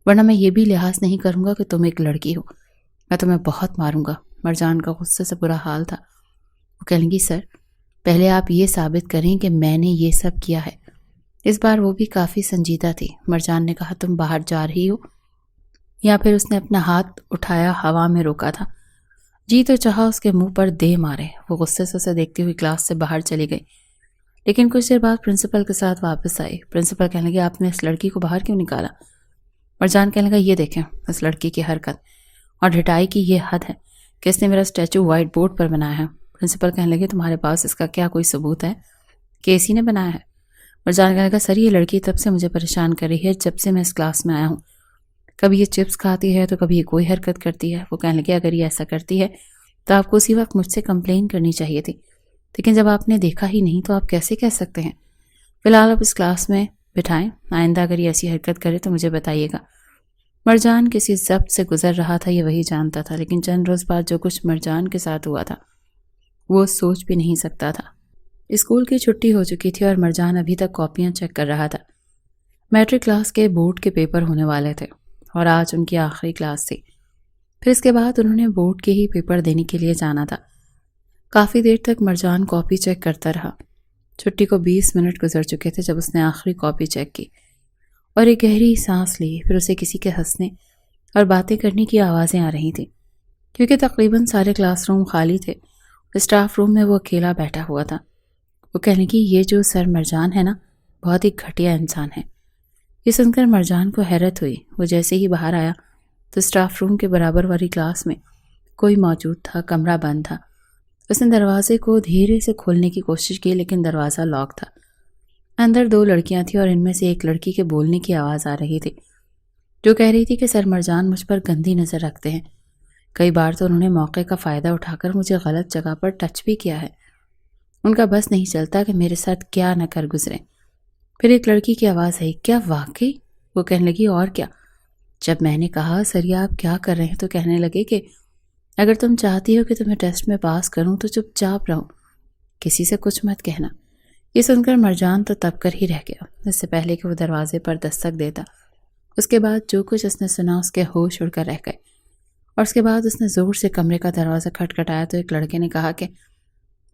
ورنہ میں یہ بھی لحاظ نہیں کروں گا کہ تم ایک لڑکی ہو، میں تمہیں بہت ماروں گا۔ مرجان کا غصے سے برا حال تھا۔ وہ کہنے لگی، سر پہلے آپ یہ ثابت کریں کہ میں نے یہ سب کیا ہے۔ اس بار وہ بھی کافی سنجیدہ تھی۔ مرجان نے کہا، تم باہر جا رہی ہو؟ یا پھر اس نے اپنا ہاتھ اٹھایا، ہوا میں روکا تھا۔ جی تو چاہا اس کے منہ پر دے مارے۔ وہ غصے سے اسے دیکھتی ہوئی کلاس سے باہر چلی گئی، لیکن کچھ دیر بعد پرنسپل کے ساتھ واپس آئی۔ پرنسپل کہنے لگے، آپ نے اس لڑکی کو باہر کیوں نکالا؟ مرجان کہنے لگا، یہ دیکھیں اس لڑکی کی حرکت اور ڈھٹائی کی یہ حد ہے کہ اس نے میرا اسٹیچو وائٹ بورڈ پر بنایا ہے۔ پرنسپل کہنے لگے تمہارے پاس اس کا کیا کوئی ثبوت ہے کہ اسی نے بنایا ہے؟ مرجان کہنے لگا سر یہ لڑکی تب سے مجھے پریشان کر رہی ہے جب سے میں اس کلاس میں آیا ہوں، کبھی یہ چپس کھاتی ہے تو کبھی یہ کوئی حرکت کرتی ہے۔ وہ کہنے لگے اگر یہ ایسا کرتی ہے تو آپ کو اسی وقت مجھ سے کمپلین کرنی چاہیے تھی، لیکن جب آپ نے دیکھا ہی نہیں تو آپ کیسے کہہ سکتے ہیں؟ فی الحال آپ اس کلاس میں بٹھائیں، آئندہ اگر یہ ایسی حرکت کرے تو مجھے بتائیے گا۔ مرجان کسی ضبط سے گزر رہا تھا، یہ وہی جانتا تھا، لیکن چند روز بعد جو کچھ مرجان کے ساتھ ہوا تھا وہ سوچ بھی نہیں سکتا تھا۔ اسکول کی چھٹی ہو چکی تھی اور مرجان ابھی تک کاپیاں چیک کر رہا تھا۔ میٹرک کلاس کے بورڈ کے پیپر ہونے والے تھے اور آج ان کی آخری کلاس تھی۔ پھر اس کے بعد انہوں نے بورڈ کے ہی پیپر دینے کے لیے جانا تھا۔ کافی دیر تک مرجان کاپی چیک کرتا رہا۔ چھٹی کو 20 منٹ گزر چکے تھے جب اس نے آخری کاپی چیک کی اور ایک گہری سانس لی۔ پھر اسے کسی کے ہنسنے اور باتیں کرنے کی آوازیں آ رہی تھیں، کیونکہ تقریباً سارے کلاس روم خالی تھے۔ اسٹاف روم میں وہ اکیلا بیٹھا ہوا تھا۔ وہ کہنے کی یہ جو سر مرجان ہے نا، بہت ہی گھٹیا انسان ہے۔ یہ سن کر مرجان کو حیرت ہوئی۔ وہ جیسے ہی باہر آیا تو اسٹاف روم کے برابر والی کلاس میں کوئی موجود تھا، کمرہ بند تھا۔ اس نے دروازے کو دھیرے سے کھولنے کی کوشش کی لیکن دروازہ لاک تھا۔ اندر 2 لڑکیاں تھیں اور ان میں سے ایک لڑکی کے بولنے کی آواز آ رہی تھی جو کہہ رہی تھی کہ سر مرجان مجھ پر گندی نظر رکھتے ہیں، کئی بار تو انہوں نے موقع کا فائدہ اٹھا کر مجھے غلط جگہ پر ٹچ بھی کیا ہے، ان کا بس نہیں چلتا کہ میرے ساتھ کیا نہ کر گزرے۔ پھر ایک لڑکی کی آواز آئی، کیا واقعی؟ وہ کہنے لگی اور کیا؟ جب میں نے کہا سر یہ آپ کیا کر رہے ہیں تو کہنے لگے کہ اگر تم چاہتی ہو کہ تمہیں ٹیسٹ میں پاس کروں تو چپ چاپ رہو، کسی سے کچھ مت کہنا۔ یہ سن کر مرجان تو تب کر ہی رہ گیا، اس سے پہلے کہ وہ دروازے پر دستک دیتا۔ اس کے بعد جو کچھ اس نے سنا اس کے ہوش اڑ کر رہ گئے، اور اس کے بعد اس نے زور سے کمرے کا دروازہ کھٹکھٹایا تو ایک لڑکے نے کہا کہ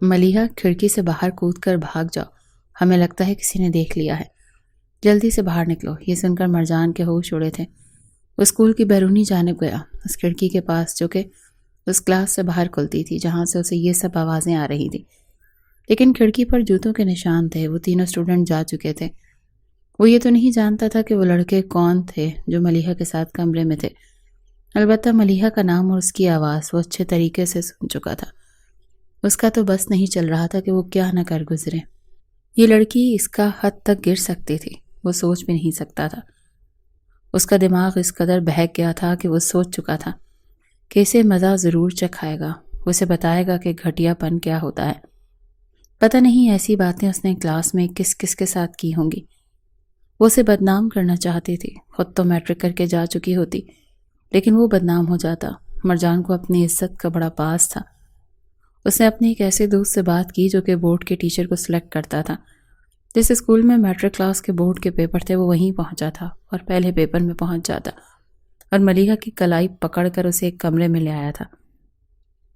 ملیحہ کھڑکی سے باہر کود کر بھاگ جاؤ، ہمیں لگتا ہے کسی نے دیکھ لیا ہے، جلدی سے باہر نکلو۔ یہ سن کر مرجان کے ہوش اڑے تھے۔ وہ اسکول کی بیرونی جانب گیا، اس کھڑکی کے پاس جو کہ اس کلاس سے باہر کھلتی تھی جہاں سے اسے یہ سب آوازیں آ رہی تھی، لیکن کھڑکی پر جوتوں کے نشان تھے۔ وہ تینوں اسٹوڈنٹ جا چکے تھے۔ وہ یہ تو نہیں جانتا تھا کہ وہ لڑکے کون تھے جو ملیحہ کے ساتھ کمرے میں تھے، البتہ ملیحہ کا نام اور اس کی آواز وہ اچھے طریقے سے سن چکا تھا۔ اس کا تو بس نہیں چل رہا تھا کہ وہ کیا نہ کر گزرے۔ یہ لڑکی اس کا حد تک گر سکتی تھی، وہ سوچ بھی نہیں سکتا تھا۔ اس کا دماغ اس قدر بہک گیا تھا کہ وہ سوچ چکا تھا کہ اسے مزہ ضرور چکھائے گا، وہ اسے بتائے گا کہ گھٹیا پن کیا ہوتا ہے۔ پتہ نہیں ایسی باتیں اس نے کلاس میں کس کس کے ساتھ کی ہوں گی۔ وہ اسے بدنام کرنا چاہتی تھی، خود تو میٹرک کر کے جا چکی ہوتی، لیکن وہ بدنام ہو جاتا۔ مرجان کو اپنی عزت کا بڑا پاس تھا۔ اس نے اپنے ایک ایسے دوست سے بات کی جو کہ بورڈ کے ٹیچر کو سلیکٹ کرتا تھا۔ جس اسکول میں میٹرک کلاس کے بورڈ کے پیپر تھے وہ وہیں پہنچا تھا اور پہلے پیپر میں پہنچ جاتا اور ملیحہ کی کلائی پکڑ کر اسے ایک کمرے میں لے آیا تھا۔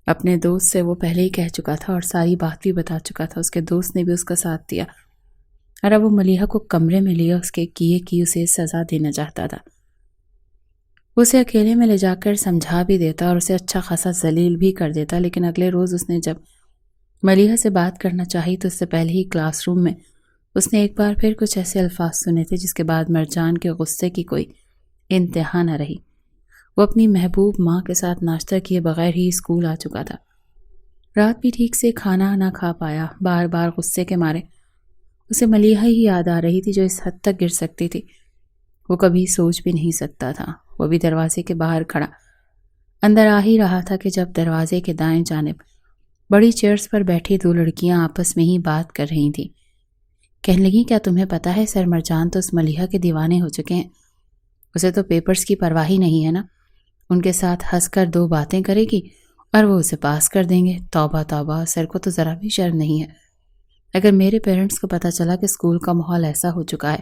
اپنے دوست سے وہ پہلے ہی کہہ چکا تھا اور ساری بات بھی بتا چکا تھا، اس کے دوست نے بھی اس کا ساتھ دیا، اور اب وہ ملیحہ کو کمرے میں لیا اس کے کیے کی اسے سزا دینا چاہتا تھا۔ وہ اسے اکیلے میں لے جا کر سمجھا بھی دیتا اور اسے اچھا خاصا ذلیل بھی کر دیتا، لیکن اگلے روز اس نے جب ملیحہ سے بات کرنا چاہی تو اس سے پہلے ہی کلاس روم میں اس نے ایک بار پھر کچھ ایسے الفاظ سنے تھے جس کے بعد مرجان کے غصے کی کوئی انتہا نہ رہی۔ وہ اپنی محبوب ماں کے ساتھ ناشتہ کیے بغیر ہی اسکول آ چکا تھا۔ رات بھی ٹھیک سے کھانا نہ کھا پایا، بار بار غصے کے مارے اسے ملیحہ ہی یاد آ رہی تھی جو اس حد تک گر سکتی تھی، وہ کبھی سوچ بھی نہیں سکتا تھا۔ وہ بھی دروازے کے باہر کھڑا اندر آ ہی رہا تھا کہ جب دروازے کے دائیں جانب بڑی چیئرز پر بیٹھی 2 لڑکیاں آپس میں ہی بات کر رہی تھیں۔ کہنے لگیں کیا تمہیں پتا ہے سر مرجان تو اس ملیحہ کے دیوانے ہو چکے ہیں، اسے تو پیپرز کی پرواہ ہی نہیں ہے نا، ان کے ساتھ ہنس کر 2 باتیں کرے گی اور وہ اسے پاس کر دیں گے۔ توبہ توبہ، سر کو تو ذرا بھی شرم نہیں ہے۔ اگر میرے پیرنٹس کو پتہ چلا کہ اسکول کا ماحول ایسا ہو چکا ہے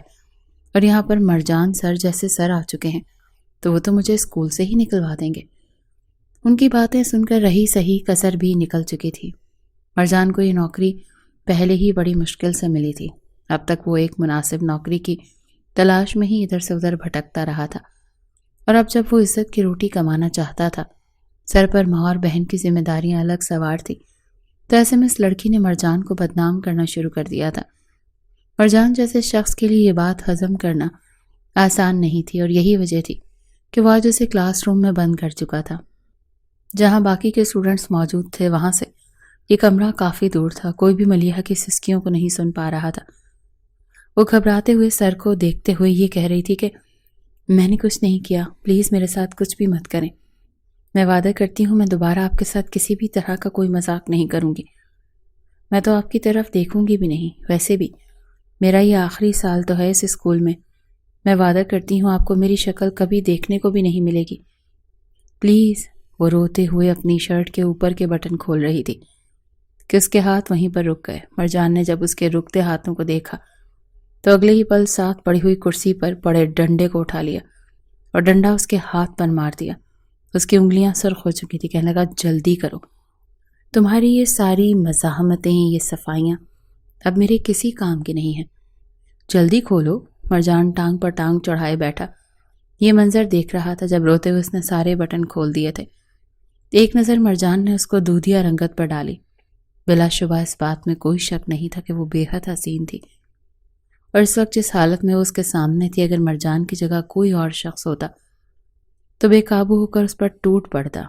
اور یہاں پر مرجان سر جیسے سر آ چکے ہیں تو وہ تو مجھے اسکول سے ہی نکلوا دیں گے۔ ان کی باتیں سن کر رہی صحیح کسر بھی نکل چکی تھی۔ مرجان کو یہ نوکری پہلے ہی بڑی مشکل سے ملی تھی، اب تک وہ ایک مناسب نوکری کی تلاش میں ہی ادھر سے ادھر بھٹکتا رہا تھا، اور اب جب وہ عزت کی روٹی کمانا چاہتا تھا، سر پر ماں اور بہن کی ذمہ داریاں الگ سوار تھی، تو ایسے میں اس لڑکی نے مرجان کو بدنام کرنا شروع کر دیا تھا۔ مرجان جیسے شخص کے لیے یہ بات ہضم کرنا آسان نہیں تھی، اور یہی وجہ تھی کہ وہ آج اسے کلاس روم میں بند کر چکا تھا۔ جہاں باقی کے اسٹوڈنٹس موجود تھے وہاں سے یہ کمرہ کافی دور تھا، کوئی بھی ملیحہ کی سسکیوں کو نہیں سن پا رہا تھا۔ وہ گھبراتے ہوئے سر کو دیکھتے ہوئے یہ کہہ رہی تھی کہ میں نے کچھ نہیں کیا، پلیز میرے ساتھ کچھ بھی مت کریں، میں وعدہ کرتی ہوں میں دوبارہ آپ کے ساتھ کسی بھی طرح کا کوئی مذاق نہیں کروں گی، میں تو آپ کی طرف دیکھوں گی بھی نہیں، ویسے بھی میرا یہ آخری سال تو ہے اس اسکول میں وعدہ کرتی ہوں آپ کو میری شکل کبھی دیکھنے کو بھی نہیں ملے گی، پلیز۔ وہ روتے ہوئے اپنی شرٹ کے اوپر کے بٹن کھول رہی تھی کہ اس کے ہاتھ وہیں پر رک گئے۔ مرجان نے جب اس کے رکتے ہاتھوں کو دیکھا تو اگلے ہی پل ساتھ پڑی ہوئی کرسی پر پڑے ڈنڈے کو اٹھا لیا اور ڈنڈا اس کے ہاتھ پر مار دیا۔ اس کی انگلیاں سرخ ہو چکی تھی، کہنے لگا جلدی کرو، تمہاری یہ ساری مزاحمتیں، یہ صفائیاں اب میرے کسی کام کی نہیں ہیں، جلدی کھولو۔ مرجان ٹانگ پر ٹانگ چڑھائے بیٹھا یہ منظر دیکھ رہا تھا جب روتے ہوئے اس نے سارے بٹن کھول دیے تھے۔ ایک نظر مرجان نے اس کو دودھیا رنگت پر ڈالی، بلا شبہ اس بات میں کوئی شک نہیں تھا کہ وہ بے حد حسین تھی، اور اس وقت جس حالت میں وہ اس کے سامنے تھی اگر مرجان کی جگہ کوئی اور شخص ہوتا تو بے قابو ہو کر اس پر ٹوٹ پڑتا،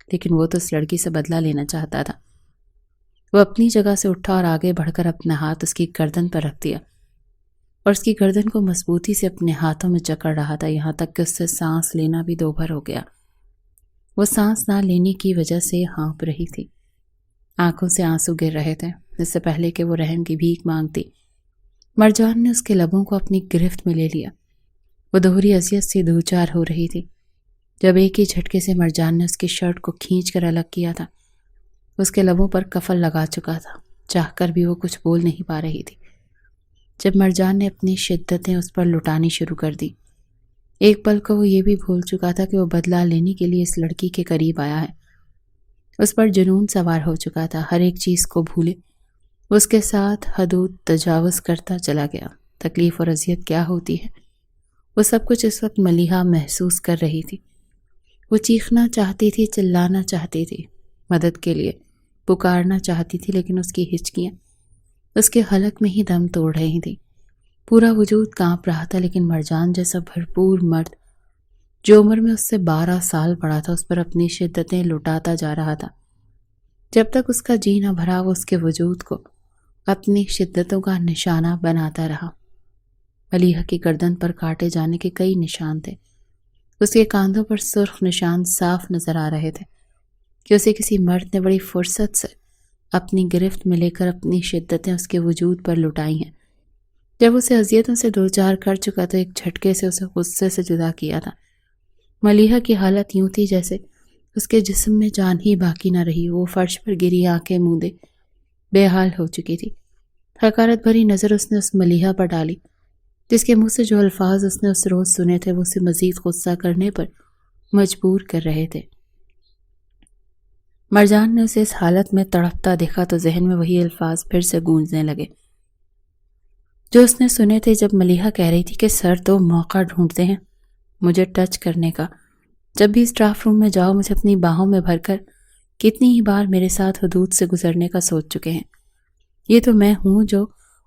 لیکن وہ تو اس لڑکی سے بدلہ لینا چاہتا تھا۔ وہ اپنی جگہ سے اٹھا اور آگے بڑھ کر اپنا ہاتھ اس کی گردن پر رکھ دیا اور اس کی گردن کو مضبوطی سے اپنے ہاتھوں میں جکڑ رہا تھا، یہاں تک کہ اس سے سانس لینا بھی دوبھر ہو گیا۔ وہ سانس نہ لینے کی وجہ سے ہانپ رہی تھی، آنکھوں سے آنسو گر رہے تھے۔ اس سے پہلے کہ وہ رحم کی بھیک مانگتی، مرجان نے اس کے لبوں کو اپنی گرفت میں لے لیا۔ وہ دوہری اذیت سے دوچار ہو رہی تھی جب ایک ہی جھٹکے سے مرجان نے اس کی شرٹ کو کھینچ کر الگ کیا تھا۔ اس کے لبوں پر کفل لگا چکا تھا، چاہ کر بھی وہ کچھ بول نہیں پا رہی تھی جب مرجان نے اپنی شدتیں اس پر لٹانی شروع کر دی۔ ایک پل کو وہ یہ بھی بھول چکا تھا کہ وہ بدلہ لینے کے لیے اس لڑکی کے قریب آیا ہے۔ اس پر جنون سوار ہو چکا تھا، ہر ایک چیز کو بھولے وہ اس کے ساتھ حدود تجاوز کرتا چلا گیا۔ تکلیف اور اذیت کیا ہوتی ہے وہ سب کچھ اس وقت ملیحہ محسوس کر رہی تھی۔ وہ چیخنا چاہتی تھی، چلانا چاہتی تھی، مدد کے لیے پکارنا چاہتی تھی، لیکن اس کی ہچکیاں اس کے حلق میں ہی دم توڑ رہی تھی۔ پورا وجود کانپ رہا تھا، لیکن مرجان جیسا بھرپور مرد جو عمر میں اس سے 12 سال بڑا تھا اس پر اپنی شدتیں لٹاتا جا رہا تھا۔ جب تک اس کا جی نہ بھرا وہ اس کے وجود کو اپنی شدتوں کا نشانہ بناتا رہا۔ ملیحہ کی گردن پر کاٹے جانے کے کئی نشان تھے، اس کے کاندھوں پر سرخ نشان صاف نظر آ رہے تھے کہ اسے کسی مرد نے بڑی فرصت سے اپنی گرفت میں لے کر اپنی شدتیں اس کے وجود پر لٹائی ہیں۔ جب اسے اذیتوں سے دوچار کر چکا تو ایک جھٹکے سے اسے غصے سے جدا کیا تھا۔ ملیحہ کی حالت یوں تھی جیسے اس کے جسم میں جان ہی باقی نہ رہی، وہ فرش پر گری آنکھیں موندے بے حال ہو چکی تھی۔ حقارت بھری نظر اس نے اس ملیحہ پر ڈالی جس کے منہ سے جو الفاظ اس نے اس روز سنے تھے وہ اسے مزید غصہ کرنے پر مجبور کر رہے تھے۔ مرجان نے اسے اس حالت میں تڑپتا دیکھا تو ذہن میں وہی الفاظ پھر سے گونجنے لگے جو اس نے سنے تھے جب ملیحہ کہہ رہی تھی کہ سر تو موقع ڈھونڈتے ہیں مجھے ٹچ کرنے کا، جب بھی اسٹاف روم میں جاؤ مجھے اپنی باہوں میں بھر کر کتنی ہی بار میرے ساتھ حدود سے گزرنے کا سوچ چکے ہیں، یہ تو میں ہوں جو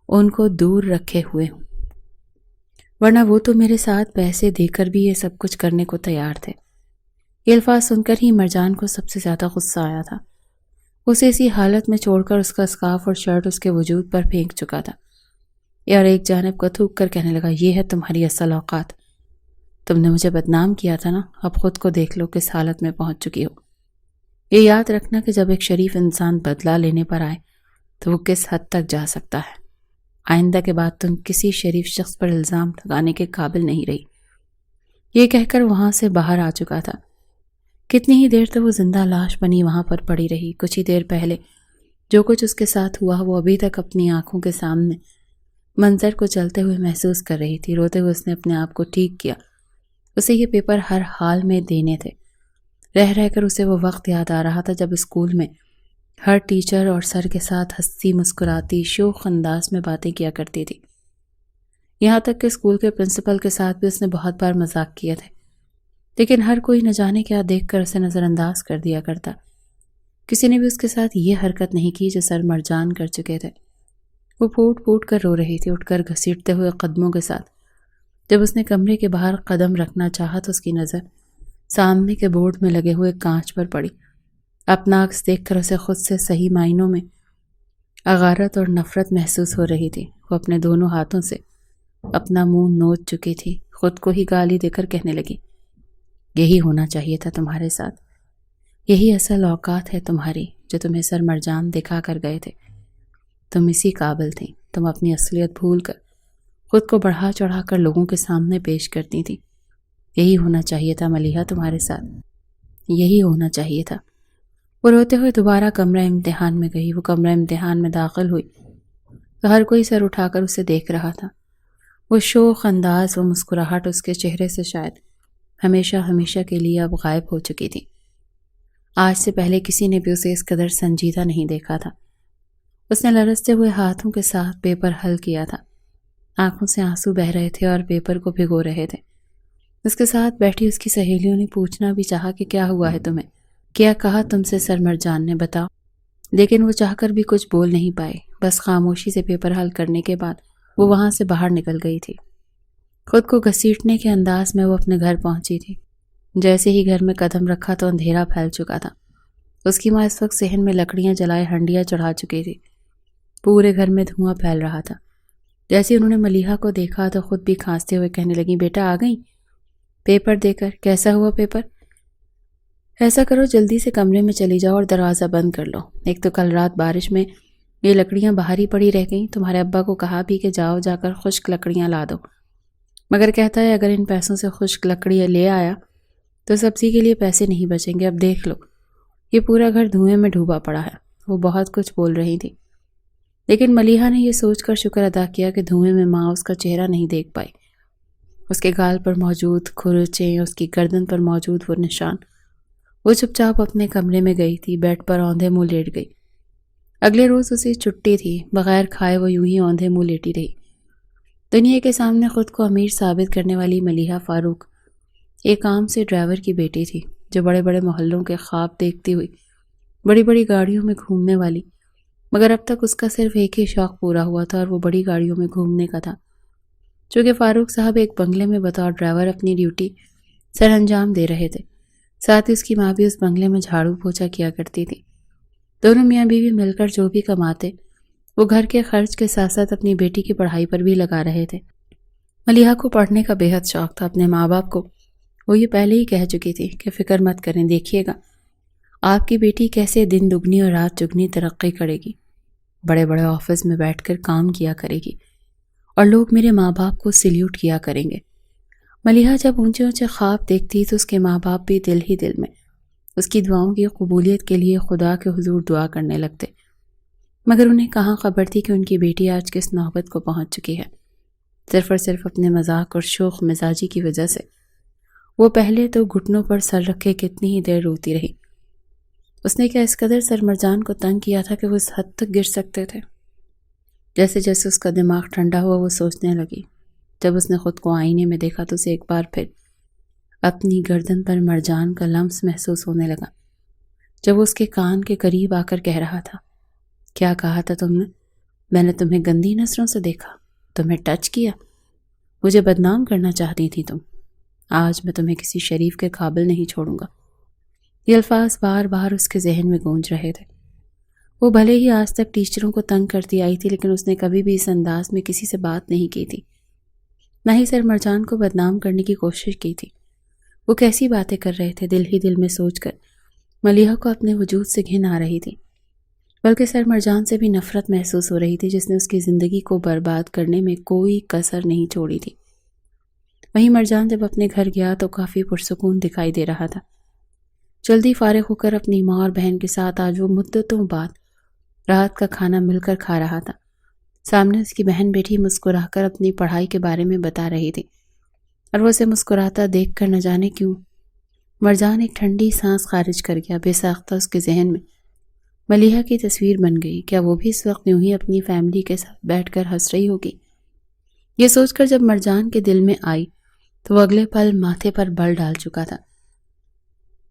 ان کو دور رکھے ہوئے ہوں، ورنہ وہ تو میرے ساتھ پیسے دے کر بھی یہ سب کچھ کرنے کو تیار تھے۔ یہ الفاظ سن کر ہی مرجان کو سب سے زیادہ غصہ آیا تھا۔ اسے اسی حالت میں چھوڑ کر اس کا اسکارف اور شرٹ اس کے وجود پر پھینک چکا تھا اور ایک جانب کو تھوک کر کہنے لگا یہ ہے تمہاری اصل اوقات، تم نے مجھے بدنام کیا تھا نا، اب خود کو دیکھ لو کس حالت میں پہنچ چکی ہو۔ یہ یاد رکھنا کہ جب ایک شریف انسان بدلہ لینے پر آئے تو وہ کس حد تک جا سکتا ہے۔ آئندہ کے بعد تم کسی شریف شخص پر الزام لگانے کے قابل نہیں رہی۔ یہ کہہ کر وہاں سے باہر آ چکا تھا۔ کتنی ہی دیر تک وہ زندہ لاش بنی وہاں پر پڑی رہی۔ کچھ ہی دیر پہلے جو کچھ اس کے ساتھ ہوا وہ ابھی تک اپنی آنکھوں کے سامنے منظر کو چلتے ہوئے محسوس کر رہی تھی۔ روتے ہوئے اس نے اپنے آپ کو ٹھیک کیا، اسے یہ پیپر ہر حال میں دینے تھے۔ رہ رہ کر اسے وہ وقت یاد آ رہا تھا جب اسکول میں ہر ٹیچر اور سر کے ساتھ ہنسی مسکراتی شوخ انداز میں باتیں کیا کرتی تھی، یہاں تک کہ اسکول کے پرنسپل کے ساتھ بھی اس نے بہت بار مذاق کیے تھے، لیکن ہر کوئی نہ جانے کیا دیکھ کر اسے نظر انداز کر دیا کرتا۔ کسی نے بھی اس کے ساتھ یہ حرکت نہیں کی جو سر مرجان کر چکے تھے۔ وہ پھوٹ پھوٹ کر رو رہی تھی، اٹھ کر گھسیٹتے ہوئے قدموں کے ساتھ۔ جب اس نے کمرے کے باہر قدم رکھنا چاہا تو اس کی نظر سامنے کے بورڈ میں لگے ہوئے کانچ پر پڑی۔ اپنا عکس دیکھ کر اسے خود سے صحیح معنوں میں اغارت اور نفرت محسوس ہو رہی تھی۔ وہ اپنے دونوں ہاتھوں سے اپنا منہ نوچ چکی تھی، خود کو ہی گالی دے کر کہنے لگی، یہی ہونا چاہیے تھا تمہارے ساتھ، یہی اصل اوقات ہے تمہاری جو تمہیں سر مرجان دکھا کر گئے تھے۔ تم اسی قابل تھیں، تم اپنی اصلیت بھول کر خود کو بڑھا چڑھا کر لوگوں کے سامنے پیش کرتی تھی۔ یہی ہونا چاہیے تھا ملیحہ تمہارے ساتھ، یہی ہونا چاہیے تھا۔ وہ روتے ہوئے دوبارہ کمرہ امتحان میں گئی۔ وہ کمرہ امتحان میں داخل ہوئی تو ہر کوئی سر اٹھا کر اسے دیکھ رہا تھا۔ وہ شوخ انداز و مسکراہٹ اس کے چہرے سے شاید ہمیشہ ہمیشہ کے لیے اب غائب ہو چکی تھی۔ آج سے پہلے کسی نے بھی اسے اس قدر سنجیدہ نہیں دیکھا تھا۔ اس نے لرزتے ہوئے ہاتھوں کے ساتھ پیپر حل کیا تھا۔ آنکھوں سے آنسو بہہ رہے تھے اور پیپر کو بھگو رہے تھے۔ اس کے ساتھ بیٹھی اس کی سہیلیوں نے پوچھنا بھی چاہا کہ کیا ہوا ہے تمہیں، کیا کہا تم سے سر مرجان نے، بتاؤ، لیکن وہ چاہ کر بھی کچھ بول نہیں پائے۔ بس خاموشی سے پیپر حل کرنے کے بعد وہ وہاں سے باہر نکل گئی تھی۔ خود کو گھسیٹنے کے انداز میں وہ اپنے گھر پہنچی تھی۔ جیسے ہی گھر میں قدم رکھا تو اندھیرا پھیل چکا تھا۔ اس کی ماں اس وقت صحن میں لکڑیاں جلائے ہنڈیاں چڑھا چکی تھی۔ پورے گھر میں دھواں پھیل رہا تھا۔ جیسے انہوں نے ملیحہ کو دیکھا تو خود بھی کھانستے ہوئے کہنے لگی، بیٹا آ گئی پیپر دے کر، کیسا ہوا پیپر؟ ایسا کرو جلدی سے کمرے میں چلی جاؤ اور دروازہ بند کر لو۔ ایک تو کل رات بارش میں یہ لکڑیاں باہر ہی پڑی رہ گئیں۔ تمہارے ابا کو کہا بھی کہ جاؤ جا کر خشک لکڑیاں لا دو، مگر کہتا ہے اگر ان پیسوں سے خشک لکڑیاں لے آیا تو سبزی کے لیے پیسے نہیں بچیں گے۔ اب دیکھ لو یہ پورا گھر دھوئیں میں ڈوبا پڑا ہے۔ وہ بہت کچھ بول رہی تھی، لیکن ملیحہ نے یہ سوچ کر شکر ادا کیا کہ دھوئیں میں ماں اس کا چہرہ نہیں دیکھ پائی۔ اس کے گال پر موجود کھرچیں، اس کی گردن پر موجود وہ نشان۔ وہ چپ چاپ اپنے کمرے میں گئی تھی، بیڈ پر اوندھے منہ لیٹ گئی۔ اگلے روز اسے چھٹی تھی۔ بغیر کھائے وہ یوں ہی اوندھے منہ لیٹی رہی۔ دنیا کے سامنے خود کو امیر ثابت کرنے والی ملیحہ فاروق ایک عام سے ڈرائیور کی بیٹی تھی، جو بڑے بڑے محلوں کے خواب دیکھتی ہوئی بڑی بڑی گاڑیوں میں گھومنے والی، مگر اب تک اس کا صرف ایک ہی شوق پورا ہوا تھا اور وہ بڑی گاڑیوں میں گھومنے کا تھا۔ چونکہ فاروق صاحب ایک بنگلے میں بطور ڈرائیور اپنی ڈیوٹی سر انجام دے رہے تھے، ساتھ ہی اس کی ماں بھی اس بنگلے میں جھاڑو پوچھا کیا کرتی تھی۔ دونوں میاں بیوی مل کر جو بھی کماتے وہ گھر کے خرچ کے ساتھ ساتھ اپنی بیٹی کی پڑھائی پر بھی لگا رہے تھے۔ ملیحہ کو پڑھنے کا بے حد شوق تھا۔ اپنے ماں باپ کو وہ یہ پہلے ہی کہہ چکی تھی کہ فکر مت کریں، دیکھیے گا آپ کی بیٹی کیسے دن دگنی اور رات چگنی ترقی کرے گی، بڑے بڑے آفس میں بیٹھ کر کام کیا کرے گی اور لوگ میرے ماں باپ کو سلیوٹ کیا کریں گے۔ ملیحہ جب اونچے اونچے خواب دیکھتی تو اس کے ماں باپ بھی دل ہی دل میں اس کی دعاؤں کی قبولیت کے لیے خدا کے حضور دعا کرنے لگتے، مگر انہیں کہاں خبر تھی کہ ان کی بیٹی آج کس نوبت کو پہنچ چکی ہے۔ صرف اور صرف اپنے مذاق اور شوخ مزاجی کی وجہ سے وہ پہلے تو گھٹنوں پر سر رکھے کتنی ہی دیر روتی رہی۔ اس نے کیا اس قدر سر مرجان کو تنگ کیا تھا کہ وہ اس حد تک گر سکتے تھے؟ جیسے جیسے اس کا دماغ ٹھنڈا ہوا وہ سوچنے لگی۔ جب اس نے خود کو آئینے میں دیکھا تو اسے ایک بار پھر اپنی گردن پر مرجان کا لمس محسوس ہونے لگا، جب وہ اس کے کان کے قریب آ کر کہہ رہا تھا، کیا کہا تھا تم نے؟ میں نے تمہیں گندی نظروں سے دیکھا، تمہیں ٹچ کیا، مجھے بدنام کرنا چاہتی تھی تم۔ آج میں تمہیں کسی شریف کے قابل نہیں چھوڑوں گا۔ یہ الفاظ بار بار اس کے ذہن میں گونج رہے تھے۔ وہ بھلے ہی آج تک ٹیچروں کو تنگ کرتی آئی تھی، لیکن اس نے کبھی بھی اس انداز میں کسی سے بات نہیں کی تھی، نہ ہی سر مرجان کو بدنام کرنے کی کوشش کی تھی۔ وہ کیسی باتیں کر رہے تھے، دل ہی دل میں سوچ کر ملیحہ کو اپنے وجود سے گھن آ رہی تھی، بلکہ سر مرجان سے بھی نفرت محسوس ہو رہی تھی، جس نے اس کی زندگی کو برباد کرنے میں کوئی کسر نہیں چھوڑی تھی۔ وہیں مرجان جب اپنے گھر گیا تو کافی پرسکون دکھائی دے رہا تھا۔ جلدی فارغ ہو کر اپنی ماں اور بہن کے ساتھ آج وہ مدتوں بعد رات کا کھانا مل کر کھا رہا تھا۔ سامنے اس کی بہن بیٹھی مسکرا کر اپنی پڑھائی کے بارے میں بتا رہی تھی، اور وہ اسے مسکراتا دیکھ کر نہ جانے کیوں مرجان ایک ٹھنڈی سانس خارج کر گیا۔ بے ساختہ اس کے ذہن میں ملیحہ کی تصویر بن گئی۔ کیا وہ بھی اس وقت یوں ہی اپنی فیملی کے ساتھ بیٹھ کر ہنس رہی ہوگی؟ یہ سوچ کر جب مرجان کے دل میں آئی تو وہ اگلے پل ماتھے پر بل ڈال چکا تھا۔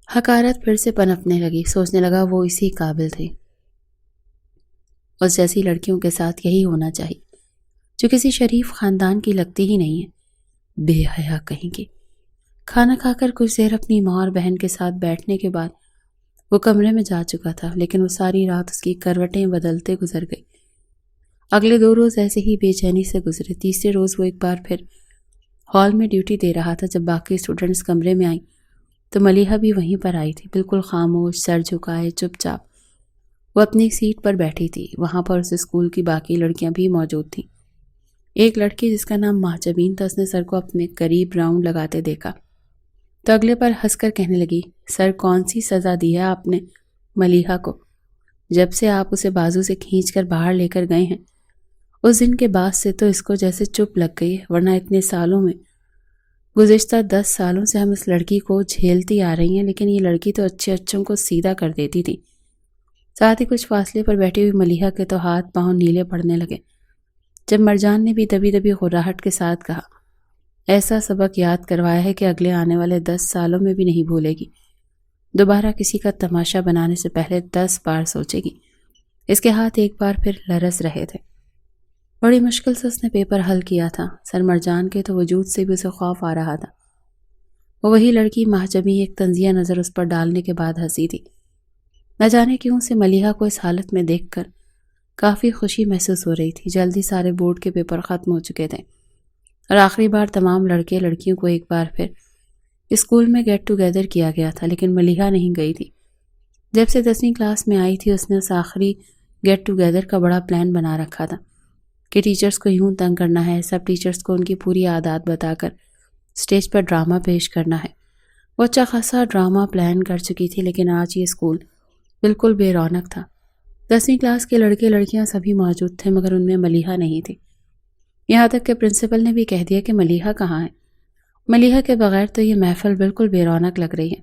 حقارت پھر سے پنپنے لگی۔ سوچنے لگا وہ اسی قابل تھی، اس جیسی لڑکیوں کے ساتھ یہی ہونا چاہیے جو کسی شریف خاندان کی لگتی ہی نہیں ہے۔ بے حیا کہیں کی، کھانا کھا کر کچھ دیر اپنی ماں اور بہن کے ساتھ بیٹھنے کے بعد وہ کمرے میں جا چکا تھا، لیکن وہ ساری رات اس کی کروٹیں بدلتے گزر گئی۔ اگلے 2 روز ایسے ہی بے چینی سے گزرے۔ تیسرے روز وہ ایک بار پھر ہال میں ڈیوٹی دے رہا تھا۔ جب باقی اسٹوڈنٹس کمرے میں آئیں تو ملیحہ بھی وہیں پر آئی تھی، بالکل خاموش، سر جھکائے، چپ چاپ۔ وہ اپنی سیٹ پر بیٹھی تھی۔ وہاں پر اس اسکول کی باقی لڑکیاں بھی موجود تھیں۔ ایک لڑکی جس کا نام مہجبین تھا، اس نے سر کو اپنے قریب راؤنڈ لگاتے دیکھا تو اگلے پر ہنس کر کہنے لگی، سر کون سی سزا دی ہے آپ نے ملیحہ کو؟ جب سے آپ اسے بازو سے کھینچ کر باہر لے کر گئے ہیں اس دن کے بعد سے تو اس کو جیسے چپ لگ گئی ہے، ورنہ اتنے سالوں میں، گزشتہ 10 سالوں سے ہم اس لڑکی کو جھیلتی آ رہی ہیں، لیکن یہ لڑکی تو اچھے اچھوں کو سیدھا کر دیتی تھی۔ ساتھ ہی کچھ فاصلے پر بیٹھی ہوئی ملیحہ کے تو ہاتھ پاؤں نیلے پڑنے لگے جب مرجان نے بھی دبی دبی غراہٹ کے ساتھ کہا، ایسا سبق یاد کروایا ہے کہ اگلے آنے والے 10 سالوں میں بھی نہیں بھولے گی، دوبارہ کسی کا تماشا بنانے سے پہلے 10 بار سوچے گی۔ اس کے ہاتھ ایک بار پھر لرز رہے تھے۔ بڑی مشکل سے اس نے پیپر حل کیا تھا۔ سر مرجان کے تو وجود سے بھی اسے خوف آ رہا تھا۔ وہ وہی لڑکی مہجبی ایک طنزیہ نظر اس پر ڈالنے کے بعد ہنسی تھی۔ نہ جانے کیوں سے ملیحہ کو اس حالت میں دیکھ کر کافی خوشی محسوس ہو رہی تھی۔ جلدی سارے بورڈ کے پیپر ختم ہو چکے تھے اور آخری بار تمام لڑکے لڑکیوں کو ایک بار پھر اسکول میں گیٹ ٹوگیدر کیا گیا تھا، لیکن ملیحہ نہیں گئی تھی۔ جب سے 10ویں کلاس میں آئی تھی اس نے اس آخری گیٹ ٹوگیدر کا بڑا پلان بنا رکھا تھا کہ ٹیچرز کو یوں تنگ کرنا ہے، سب ٹیچرز کو ان کی پوری عادات بتا کر اسٹیج پر ڈرامہ پیش کرنا ہے۔ وہ اچھا خاصا ڈرامہ پلان کر چکی تھی، لیکن آج یہ اسکول بالکل بے رونق تھا۔ 10ویں کلاس کے لڑکے لڑکیاں سبھی موجود تھے، مگر ان میں ملیحہ نہیں تھی۔ یہاں تک کہ پرنسپل نے بھی کہہ دیا کہ ملیحہ کہاں ہے۔ ملیحہ کے بغیر تو یہ محفل بالکل بے رونق لگ رہی ہے۔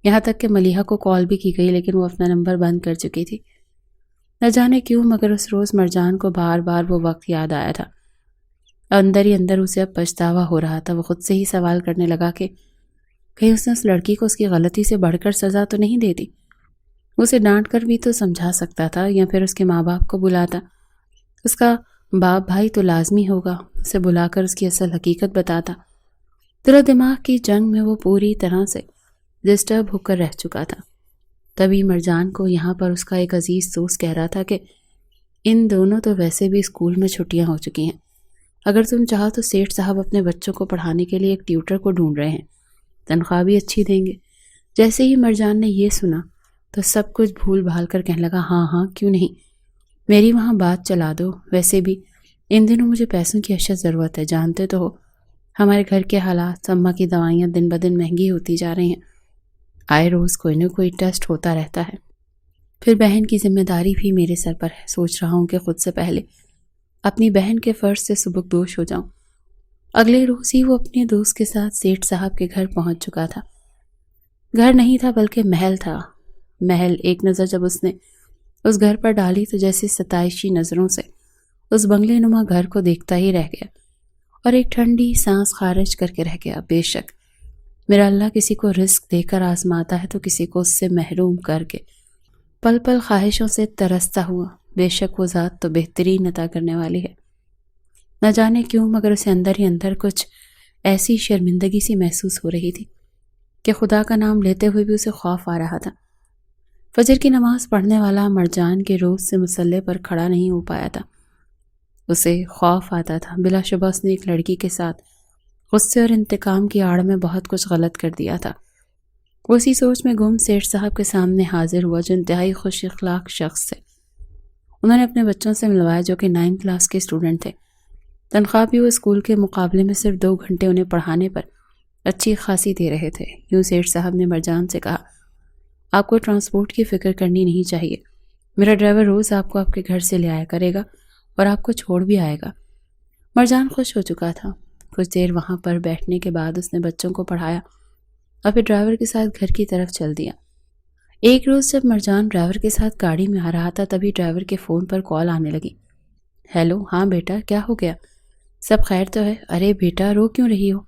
یہاں تک کہ ملیحہ کو کال بھی کی گئی، لیکن وہ اپنا نمبر بند کر چکی تھی۔ نہ جانے کیوں مگر اس روز مرجان کو بار بار وہ وقت یاد آیا تھا۔ اندر ہی اندر اسے اب پچھتاوا ہو رہا تھا۔ وہ خود سے ہی سوال کرنے لگا کہ کہیں اس نے اس لڑکی کو اس کی غلطی سے بڑھ کر سزا تو نہیں دیتی۔ اسے ڈانٹ کر بھی تو سمجھا سکتا تھا، یا پھر اس کے ماں باپ کو بلاتا۔ اس کا باپ بھائی تو لازمی ہوگا، اسے بلا کر اس کی اصل حقیقت بتاتا۔ دل و دماغ کی جنگ میں وہ پوری طرح سے ڈسٹرب ہو کر رہ چکا تھا۔ تبھی مرجان کو یہاں پر اس کا ایک عزیز دوست کہہ رہا تھا کہ ان دونوں تو ویسے بھی اسکول میں چھٹیاں ہو چکی ہیں، اگر تم چاہو تو سیٹھ صاحب اپنے بچوں کو پڑھانے کے لیے ایک ٹیوٹر کو ڈھونڈ رہے ہیں، تنخواہ بھی اچھی دیں گے۔ جیسے ہی مرجان نے یہ سنا تو سب کچھ بھول بھال کر کہنے لگا، ہاں ہاں کیوں نہیں، میری وہاں بات چلا دو۔ ویسے بھی ان دنوں مجھے پیسوں کی اشد ضرورت ہے، جانتے تو ہو ہمارے گھر کے حالات، اماں کی دوائیاں دن بدن مہنگی ہوتی جا رہی ہیں، آئے روز کوئی نہ کوئی ٹیسٹ ہوتا رہتا ہے، پھر بہن کی ذمہ داری بھی میرے سر پر ہے۔ سوچ رہا ہوں کہ خود سے پہلے اپنی بہن کے فرض سے سبکدوش ہو جاؤں۔ اگلے روز ہی وہ اپنے دوست کے ساتھ سیٹھ صاحب کے گھر پہنچ چکا تھا۔ گھر نہیں تھا بلکہ محل تھا۔ محل ایک نظر جب اس نے اس گھر پر ڈالی تو جیسے ستائشی نظروں سے اس بنگلے نما گھر کو دیکھتا ہی رہ گیا اور ایک ٹھنڈی سانس خارج کر کے رہ گیا۔ بے شک میرا اللہ کسی کو رزق دے کر آزماتا ہے تو کسی کو اس سے محروم کر کے پل پل خواہشوں سے ترستا ہوا، بے شک وہ ذات تو بہترین عطا کرنے والی ہے۔ نہ جانے کیوں مگر اسے اندر ہی اندر کچھ ایسی شرمندگی سی محسوس ہو رہی تھی کہ خدا کا نام لیتے ہوئے بھی اسے خوف آ رہا تھا۔ فجر کی نماز پڑھنے والا مرجان کے روز سے مصلے پر کھڑا نہیں ہو پایا تھا۔ اسے خوف آتا تھا، بلا شبہ اس نے ایک لڑکی کے ساتھ غصے اور انتقام کی آڑ میں بہت کچھ غلط کر دیا تھا۔ وہ اسی سوچ میں گم سیٹھ صاحب کے سامنے حاضر ہوا جو انتہائی خوش اخلاق شخص تھے۔ انہوں نے اپنے بچوں سے ملوایا جو کہ 9 کلاس کے اسٹوڈنٹ تھے۔ تنخواہ بھی وہ اسکول کے مقابلے میں صرف 2 گھنٹے انہیں پڑھانے پر اچھی خاصی دے رہے تھے۔ یوں سیٹھ صاحب نے مرجان سے کہا، آپ کو ٹرانسپورٹ کی فکر کرنی نہیں چاہیے، میرا ڈرائیور روز آپ کو آپ کے گھر سے لے آیا کرے گا اور آپ کو چھوڑ بھی آئے گا۔ مرجان خوش ہو چکا تھا۔ کچھ دیر وہاں پر بیٹھنے کے بعد اس نے بچوں کو پڑھایا اور پھر ڈرائیور کے ساتھ گھر کی طرف چل دیا۔ ایک روز جب مرجان ڈرائیور کے ساتھ گاڑی میں آ رہا تھا تبھی ڈرائیور کے فون پر کال آنے لگی۔ ہیلو، ہاں بیٹا کیا ہو گیا؟ سب خیر تو ہے؟ ارے بیٹا رو کیوں رہی ہو؟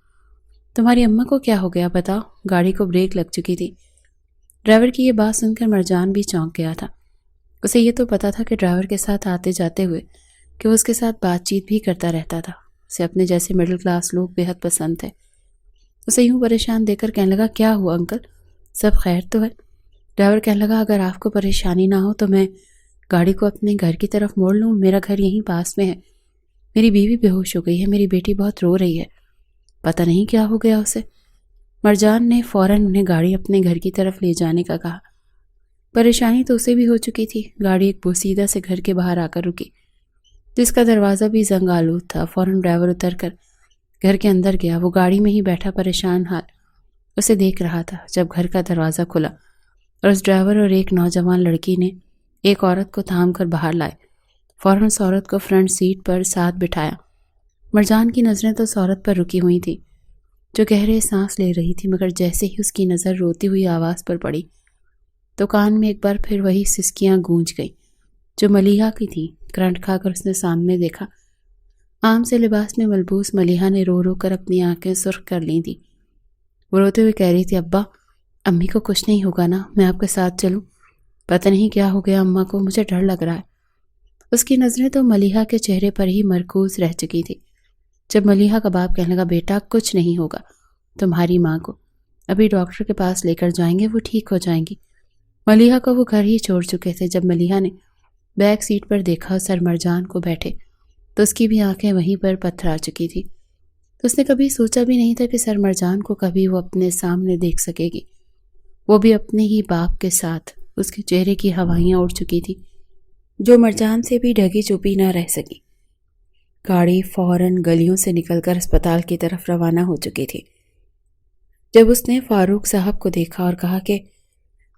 تمہاری اماں کو کیا ہو گیا بتاؤ؟ گاڑی کو بریک لگ چکی تھی۔ ڈرائیور کی یہ بات سن کر مرجان بھی چونک گیا تھا۔ اسے یہ تو پتا تھا کہ ڈرائیور کے ساتھ آتے جاتے ہوئے کہ وہ اس کے ساتھ بات چیت بھی کرتا رہتا تھا۔ اسے اپنے جیسے مڈل کلاس لوگ بے حد پسند تھے۔ اسے یوں پریشان دیکھ کر کہنے لگا کیا ہوا انکل، سب خیر تو ہے؟ ڈرائیور کہنے لگا اگر آپ کو پریشانی نہ ہو تو میں گاڑی کو اپنے گھر کی طرف موڑ لوں، میرا گھر یہیں پاس میں ہے، میری بیوی بے ہوش ہو گئی ہے، میری بیٹی بہت رو رہی ہے، پتہ نہیں کیا ہو گیا اسے۔ مرجان نے فوراً انہیں گاڑی اپنے گھر کی طرف لے جانے کا کہا۔ پریشانی تو اسے بھی ہو چکی تھی، گاڑی ایک بوسیدہ سے گھر کے باہر آ کر رکی جس کا دروازہ بھی زنگ آلود تھا۔ فوراً ڈرائیور اتر کر گھر کے اندر گیا۔ وہ گاڑی میں ہی بیٹھا پریشان حال اسے دیکھ رہا تھا جب گھر کا دروازہ کھلا اور اس ڈرائیور اور ایک نوجوان لڑکی نے ایک عورت کو تھام کر باہر لائے۔ فوراً اس عورت کو فرنٹ سیٹ پر ساتھ بٹھایا۔ مرجان کی نظریں تو اس عورت پر رکی ہوئی تھیں جو گہرے سانس لے رہی تھی، مگر جیسے ہی اس کی نظر روتی ہوئی آواز پر پڑی تو کان میں ایک بار پھر وہی سسکیاں گونج گئیں جو ملیحہ کی تھیں۔ کرنٹ کھا کر اس نے سامنے دیکھا۔ عام سے لباس میں ملبوس ملیحہ نے رو رو کر اپنی آنکھیں سرخ کر لی تھیں۔ وہ روتے ہوئے کہہ رہی تھی ابا، امی کو کچھ نہیں ہوگا نا؟ میں آپ کے ساتھ چلوں؟ پتہ نہیں کیا ہو گیا اماں کو، مجھے ڈر لگ رہا ہے۔ اس کی نظریں تو ملیحہ کے چہرے پر ہی مرکوز رہ چکی تھی جب ملیحہ کا باپ کہنے لگا بیٹا کچھ نہیں ہوگا، تمہاری ماں کو ابھی ڈاکٹر کے پاس لے کر جائیں گے، وہ ٹھیک ہو جائیں گی۔ ملیحہ کو وہ گھر ہی چھوڑ چکے تھے۔ جب ملیحہ نے بیک سیٹ پر دیکھا سر مرجان کو بیٹھے تو اس کی بھی آنکھیں وہیں پر پتھرا چکی تھی۔ اس نے کبھی سوچا بھی نہیں تھا کہ سر مرجان کو کبھی وہ اپنے سامنے دیکھ سکے گی، وہ بھی اپنے ہی باپ کے ساتھ۔ اس کے چہرے کی ہوائیاں اڑ چکی تھی جو مرجان سے بھی ڈھکی چپی نہ رہ سکی۔ گاڑی فوراً گلیوں سے نکل کر اسپتال کی طرف روانہ ہو چکی تھی جب اس نے فاروق صاحب کو دیکھا اور کہا کہ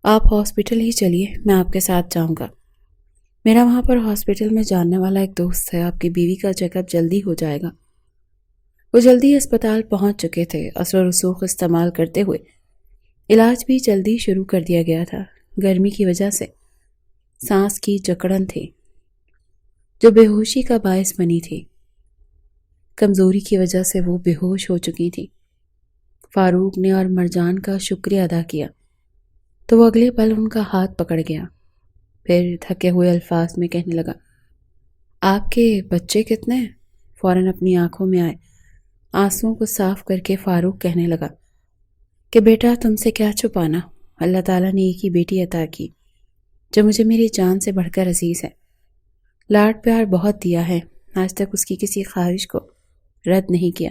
آپ ہاسپٹل ہی چلیے، میں آپ کے ساتھ جاؤں گا، میرا وہاں پر ہاسپٹل میں جاننے والا ایک دوست ہے، آپ کی بیوی کا چیک اپ جلدی ہو جائے گا۔ وہ جلدی اسپتال پہنچ چکے تھے۔ اثر و رسوخ استعمال کرتے ہوئے علاج بھی جلدی شروع کر دیا گیا تھا۔ گرمی کی وجہ سے سانس کی جکڑن تھی جو بے ہوشی کا باعث بنی تھی، کمزوری کی وجہ سے وہ بے ہوش ہو چکی تھی۔ فاروق نے اور مرجان کا شکریہ ادا کیا تو وہ اگلے پل ان کا ہاتھ پکڑ گیا، پھر تھکے ہوئے الفاظ میں کہنے لگا آپ کے بچے کتنے ہیں؟ فوراً اپنی آنکھوں میں آئے آنسوؤں کو صاف کر کے فاروق کہنے لگا کہ بیٹا تم سے کیا چھپانا، اللہ تعالیٰ نے ایک ہی بیٹی عطا کی جو مجھے میری جان سے بڑھ کر عزیز ہے، لاڈ پیار بہت دیا ہے، آج تک اس کی کسی خواہش کو رد نہیں کیا،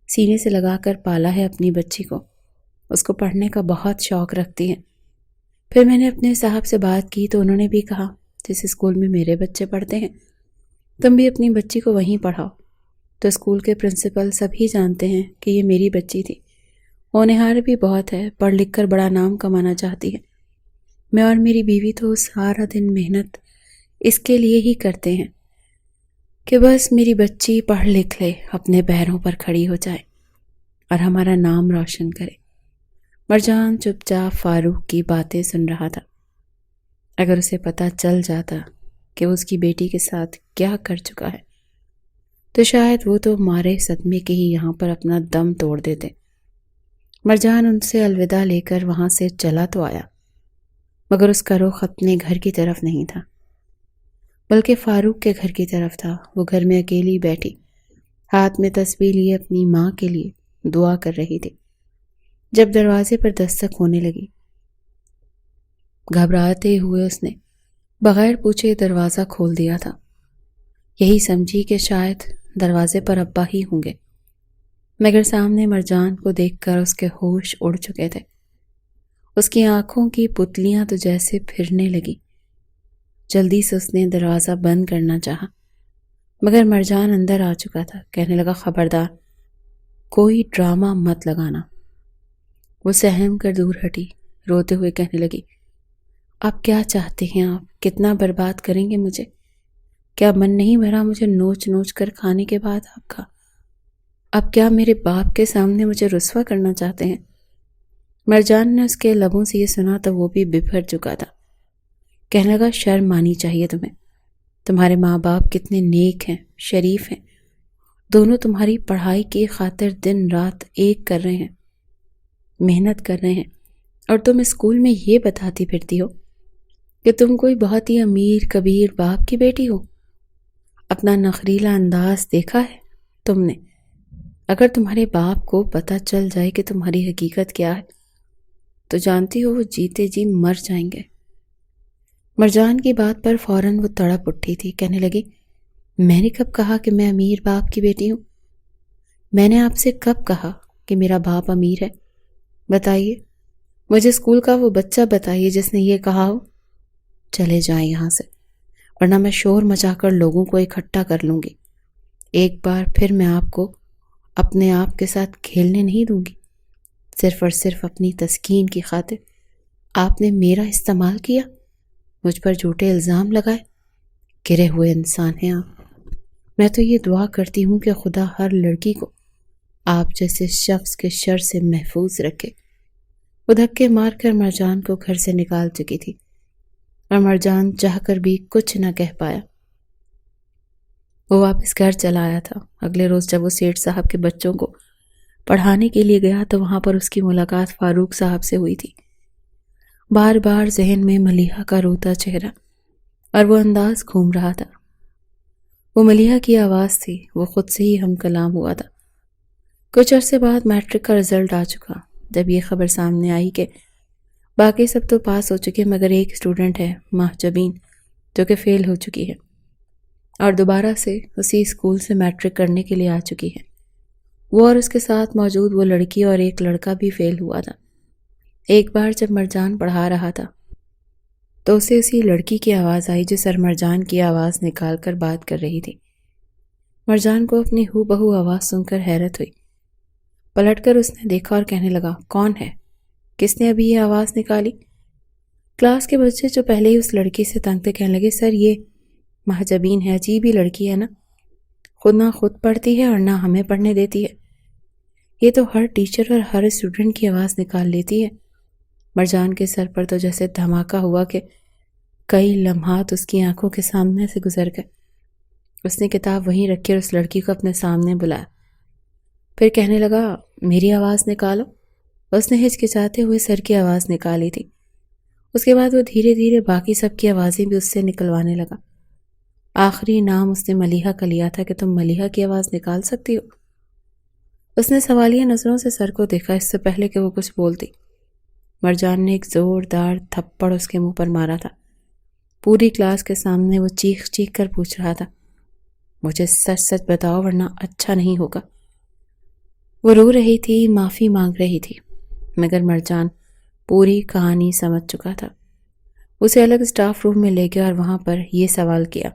سینے سے لگا کر پالا ہے اپنی بچی کو، اس کو پڑھنے کا بہت شوق رکھتی ہے۔ پھر میں نے اپنے صاحب سے بات کی تو انہوں نے بھی کہا جس اسکول میں میرے بچے پڑھتے ہیں تم بھی اپنی بچی کو وہیں پڑھاؤ۔ تو اسکول کے پرنسپل سب ہی جانتے ہیں کہ یہ میری بچی تھی، ہونہار بھی بہت ہے، پڑھ لکھ کر بڑا نام کمانا چاہتی ہے۔ میں اور میری بیوی تو سارا دن محنت اس کے لیے ہی کرتے ہیں کہ بس میری بچی پڑھ لکھ لے، اپنے پیروں پر کھڑی ہو جائے اور ہمارا نام روشن کرے۔ مرجان چپ چاپ فاروق کی باتیں سن رہا تھا۔ اگر اسے پتہ چل جاتا کہ وہ اس کی بیٹی کے ساتھ کیا کر چکا ہے تو شاید وہ تو مارے صدمے کے ہی یہاں پر اپنا دم توڑ دیتے۔ مرجان ان سے الوداع لے کر وہاں سے چلا تو آیا مگر اس کا رخ اپنے گھر کی طرف نہیں تھا بلکہ فاروق کے گھر کی طرف تھا۔ وہ گھر میں اکیلی بیٹھی ہاتھ میں تسبیح لیے اپنی ماں کے لیے دعا کر رہی تھی جب دروازے پر دستک ہونے لگی۔ گھبراتے ہوئے اس نے بغیر پوچھے دروازہ کھول دیا تھا، یہی سمجھی کہ شاید دروازے پر ابا ہی ہوں گے، مگر سامنے مرجان کو دیکھ کر اس کے ہوش اڑ چکے تھے۔ اس کی آنکھوں کی پتلیاں تو جیسے پھرنے لگی۔ جلدی سے اس نے دروازہ بند کرنا چاہا مگر مرجان اندر آ چکا تھا۔ کہنے لگا خبردار کوئی ڈرامہ مت لگانا۔ وہ سہم کر دور ہٹی، روتے ہوئے کہنے لگی آپ کیا چاہتے ہیں؟ آپ کتنا برباد کریں گے مجھے؟ کیا من نہیں بھرا مجھے نوچ نوچ کر کھانے کے بعد آپ کا؟ اب کیا میرے باپ کے سامنے مجھے رسوا کرنا چاہتے ہیں؟ مرجان نے اس کے لبوں سے یہ سنا تو وہ بھی بپھر چکا تھا۔ کہنے لگا شرم آنی چاہیے تمہیں، تمہارے ماں باپ کتنے نیک ہیں، شریف ہیں، دونوں تمہاری پڑھائی کی خاطر دن رات ایک کر رہے ہیں، محنت کر رہے ہیں، اور تم اسکول میں یہ بتاتی پھرتی ہو کہ تم کوئی بہت ہی امیر کبیر باپ کی بیٹی ہو۔ اپنا نخریلا انداز دیکھا ہے تم نے؟ اگر تمہارے باپ کو پتہ چل جائے کہ تمہاری حقیقت کیا ہے تو جانتی ہو وہ جیتے جی مر جائیں گے۔ مرجان کی بات پر فوراً وہ تڑپ اٹھی تھی، کہنے لگی میں نے کب کہا کہ میں امیر باپ کی بیٹی ہوں؟ میں نے آپ سے کب کہا کہ میرا باپ امیر ہے؟ بتائیے، مجھے اسکول کا وہ بچہ بتائیے جس نے یہ کہا ہو۔ چلے جائیں یہاں سے، ورنہ میں شور مچا کر لوگوں کو اکٹھا کر لوں گی۔ ایک بار پھر میں آپ کو اپنے آپ کے ساتھ کھیلنے نہیں دوں گی۔ صرف اور صرف اپنی تسکین کی خاطر آپ نے میرا استعمال کیا، مجھ پر جھوٹے الزام لگائے۔ گرے ہوئے انسان ہیں آپ۔ میں تو یہ دعا کرتی ہوں کہ خدا ہر لڑکی کو آپ جیسے شخص کے شر سے محفوظ رکھے۔ وہ دھکے مار کر مرجان کو گھر سے نکال چکی تھی، اور مرجان چاہ کر بھی کچھ نہ کہہ پایا۔ وہ واپس گھر چلا آیا تھا۔ اگلے روز جب وہ سیٹھ صاحب کے بچوں کو پڑھانے کے لیے گیا تو وہاں پر اس کی ملاقات فاروق صاحب سے ہوئی تھی۔ بار بار ذہن میں ملیحہ کا روتا چہرہ اور وہ انداز گھوم رہا تھا۔ وہ ملیحہ کی آواز تھی، وہ خود سے ہی ہم کلام ہوا تھا۔ کچھ عرصے بعد میٹرک کا رزلٹ آ چکا۔ جب یہ خبر سامنے آئی کہ باقی سب تو پاس ہو چکے مگر ایک اسٹوڈنٹ ہے، مہجبین، جو کہ فیل ہو چکی ہے اور دوبارہ سے اسی اسکول سے میٹرک کرنے کے لیے آ چکی ہے۔ وہ اور اس کے ساتھ موجود وہ لڑکی اور ایک لڑکا بھی فیل ہوا تھا۔ ایک بار جب مرجان پڑھا رہا تھا تو اسے اسی لڑکی کی آواز آئی جو سر مرجان کی آواز نکال کر بات کر رہی تھی۔ مرجان کو اپنی ہو بہو آواز سن کر حیرت ہوئی۔ پلٹ کر اس نے دیکھا اور کہنے لگا کون ہے؟ کس نے ابھی یہ آواز نکالی؟ کلاس کے بچے جو پہلے ہی اس لڑکی سے تنگ تھے کہنے لگے سر یہ مہجبین ہے، عجیب ہی لڑکی ہے نا، خود نہ خود پڑھتی ہے اور نہ ہمیں پڑھنے دیتی ہے، یہ تو ہر ٹیچر اور ہر اسٹوڈنٹ کی آواز نکال لیتی ہے۔ مرجان کے سر پر تو جیسے دھماکہ ہوا کہ کئی لمحات اس کی آنکھوں کے سامنے سے گزر گئے۔ اس نے کتاب وہیں رکھی اور اس لڑکی کو اپنے سامنے بلایا، پھر کہنے لگا میری آواز نکالو۔ اس نے ہچکچاتے ہوئے سر کی آواز نکالی تھی۔ اس کے بعد وہ دھیرے دھیرے باقی سب کی آوازیں بھی اس سے نکلوانے لگا۔ آخری نام اس نے ملیحہ کا لیا تھا کہ تم ملیحہ کی آواز نکال سکتی ہو؟ اس نے سوالیہ نظروں سے سر کو دیکھا اس سے پہلے کہ وہ کچھ بولتی۔ مرجان نے ایک زوردار تھپڑ اس کے منہ پر مارا تھا۔ پوری کلاس کے سامنے وہ چیخ چیخ کر پوچھ رہا تھا مجھے سچ سچ بتاؤ ورنہ اچھا نہیں ہوگا۔ وہ رو رہی تھی، معافی مانگ رہی تھی، مگر مرجان پوری کہانی سمجھ چکا تھا۔ اسے الگ اسٹاف روم میں لے گیا اور وہاں پر یہ سوال کیا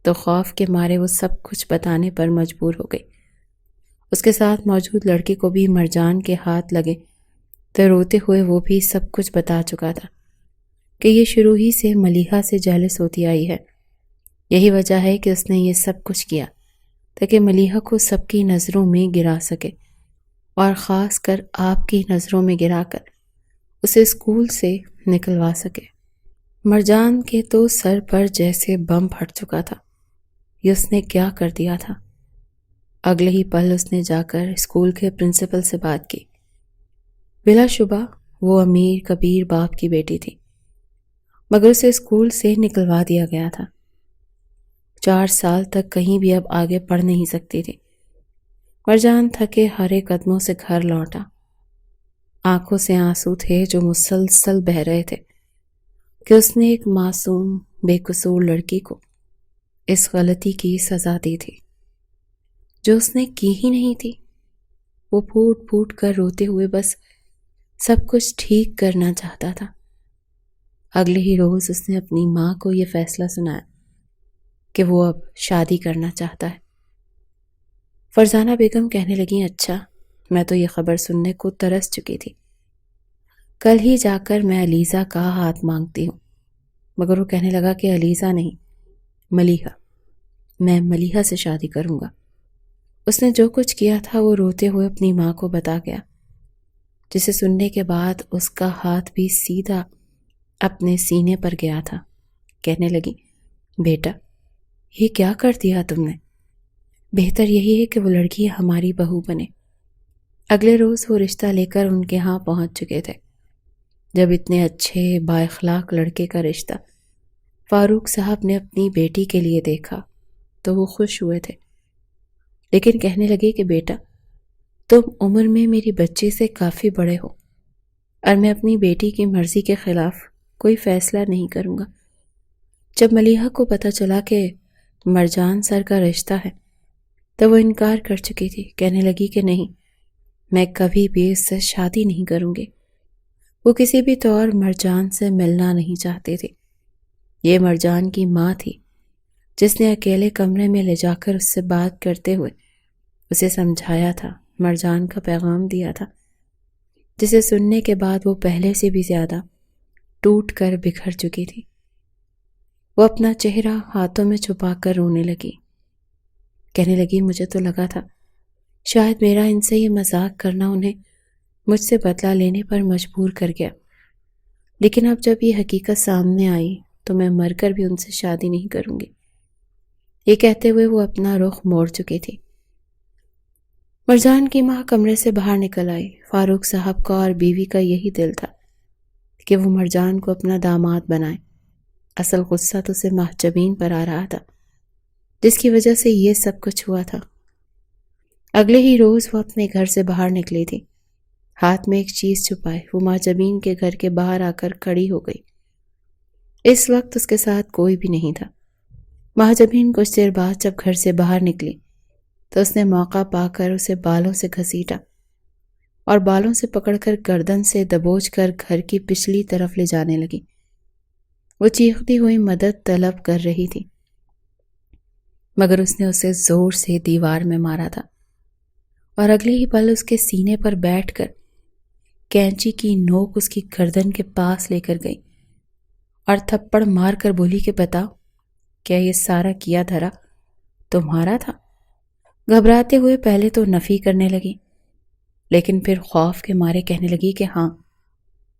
تو خوف کے مارے وہ سب کچھ بتانے پر مجبور ہو گئی۔ اس کے ساتھ موجود لڑکی کو بھی مرجان کے ہاتھ لگے تو روتے ہوئے وہ بھی سب کچھ بتا چکا تھا کہ یہ شروع ہی سے ملیحہ سے جیلس ہوتی آئی ہے۔ یہی وجہ ہے کہ اس نے یہ سب کچھ کیا تاکہ ملیحہ کو سب کی نظروں میں گرا سکے اور خاص کر آپ کی نظروں میں گرا کر اسے اسکول سے نکلوا سکے۔ مرجان کے تو سر پر جیسے بم پھٹ چکا تھا۔ یہ اس نے کیا کر دیا تھا؟ اگلے ہی پل اس نے جا کر اسکول کے پرنسپل سے بات کی۔ بلا شبہ وہ امیر کبیر باپ کی بیٹی تھی، مگر اسے اسکول سے نکلوا دیا گیا تھا۔ 4 سال تک کہیں بھی اب آگے پڑھ نہیں سکتی تھی۔ مرجان تھکے ہارے قدموں سے گھر لوٹا۔ آنکھوں سے آنسو تھے جو مسلسل بہہ رہے تھے کہ اس نے ایک معصوم بے قصور لڑکی کو اس غلطی کی سزا دی تھی جو اس نے کی ہی نہیں تھی۔ وہ پھوٹ پھوٹ کر روتے ہوئے بس سب کچھ ٹھیک کرنا چاہتا تھا۔ اگلے ہی روز اس نے اپنی ماں کو یہ فیصلہ سنایا کہ وہ اب شادی کرنا چاہتا ہے۔ فرزانہ بیگم کہنے لگیں اچھا، میں تو یہ خبر سننے کو ترس چکی تھی، کل ہی جا کر میں علیزہ کا ہاتھ مانگتی ہوں۔ مگر وہ کہنے لگا کہ علیزہ نہیں، ملیحہ، میں ملیحہ سے شادی کروں گا۔ اس نے جو کچھ کیا تھا وہ روتے ہوئے اپنی ماں کو بتا گیا، جسے سننے کے بعد اس کا ہاتھ بھی سیدھا اپنے سینے پر گیا تھا۔ کہنے لگی بیٹا یہ کیا کر دیا تم نے؟ بہتر یہی ہے کہ وہ لڑکی ہماری بہو بنے۔ اگلے روز وہ رشتہ لے کر ان کے ہاں پہنچ چکے تھے۔ جب اتنے اچھے با اخلاق لڑکے کا رشتہ فاروق صاحب نے اپنی بیٹی کے لیے دیکھا تو وہ خوش ہوئے تھے، لیکن کہنے لگے کہ بیٹا تم عمر میں میری بچی سے کافی بڑے ہو اور میں اپنی بیٹی کی مرضی کے خلاف کوئی فیصلہ نہیں کروں گا۔ جب ملیحہ کو پتہ چلا کہ مرجان سر کا رشتہ ہے تو وہ انکار کر چکی تھی، کہنے لگی کہ نہیں، میں کبھی بھی اس سے شادی نہیں کروں گی۔ وہ کسی بھی طور مرجان سے ملنا نہیں چاہتی تھی۔ یہ مرجان کی ماں تھی جس نے اکیلے کمرے میں لے جا کر اس سے بات کرتے ہوئے اسے سمجھایا تھا، مرجان کا پیغام دیا تھا، جسے سننے کے بعد وہ پہلے سے بھی زیادہ ٹوٹ کر بکھر چکی تھی۔ وہ اپنا چہرہ ہاتھوں میں چھپا کر رونے لگی، کہنے لگی مجھے تو لگا تھا شاید میرا ان سے یہ مذاق کرنا انہیں مجھ سے بدلہ لینے پر مجبور کر گیا، لیکن اب جب یہ حقیقت سامنے آئی تو میں مر کر بھی ان سے شادی نہیں کروں گی۔ یہ کہتے ہوئے وہ اپنا رخ موڑ چکی تھی۔ مرجان کی ماں کمرے سے باہر نکل آئی۔ فاروق صاحب کا اور بیوی کا یہی دل تھا کہ وہ مرجان کو اپنا داماد بنائے۔ اصل غصہ تو اسے محجبین پر آ رہا تھا جس کی وجہ سے یہ سب کچھ ہوا تھا۔ اگلے ہی روز وہ اپنے گھر سے باہر نکلی تھی، ہاتھ میں ایک چیز چھپائے وہ محجبین کے گھر کے باہر آ کر کھڑی ہو گئی۔ اس وقت اس کے ساتھ کوئی بھی نہیں تھا۔ محجبین کچھ دیر بعد جب گھر سے باہر نکلی تو اس نے موقع پا کر اسے بالوں سے گھسیٹا اور بالوں سے پکڑ کر گردن سے دبوچ کر گھر کی پچھلی طرف لے جانے لگی۔ وہ چیختی ہوئی مدد طلب کر رہی تھی مگر اس نے اسے زور سے دیوار میں مارا تھا اور اگلے ہی پل اس کے سینے پر بیٹھ کر کینچی کی نوک اس کی گردن کے پاس لے کر گئی اور تھپڑ مار کر بولی کہ بتاؤ کیا یہ سارا کیا دھرا تمہارا تھا؟ گھبراتے ہوئے پہلے تو نفی کرنے لگی، لیکن پھر خوف کے مارے کہنے لگی کہ ہاں،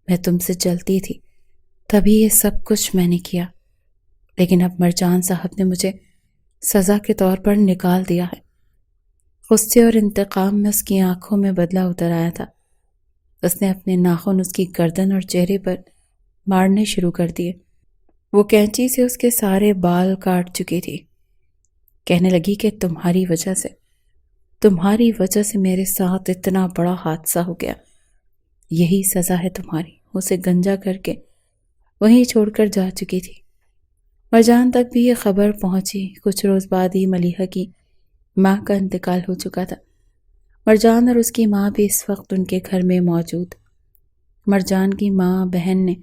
میں تم سے جلتی تھی، تبھی یہ سب کچھ میں نے کیا، لیکن اب مرجان صاحب نے مجھے سزا کے طور پر نکال دیا ہے۔ غصے اور انتقام میں اس کی آنکھوں میں بدلہ اتر آیا تھا۔ اس نے اپنے ناخن اس کی گردن اور چہرے پر مارنے شروع کر دیے۔ وہ کینچی سے اس کے سارے بال کاٹ چکی تھی۔ کہنے لگی کہ تمہاری وجہ سے میرے ساتھ اتنا بڑا حادثہ ہو گیا، یہی سزا ہے تمہاری۔ اسے گنجا کر کے وہیں چھوڑ کر جا چکی تھی۔ مرجان تک بھی یہ خبر پہنچی۔ کچھ روز بعد ہی ملیحہ کی ماں کا انتقال ہو چکا تھا۔ مرجان اور اس کی ماں بھی اس وقت ان کے گھر میں موجود۔ مرجان کی ماں بہن نے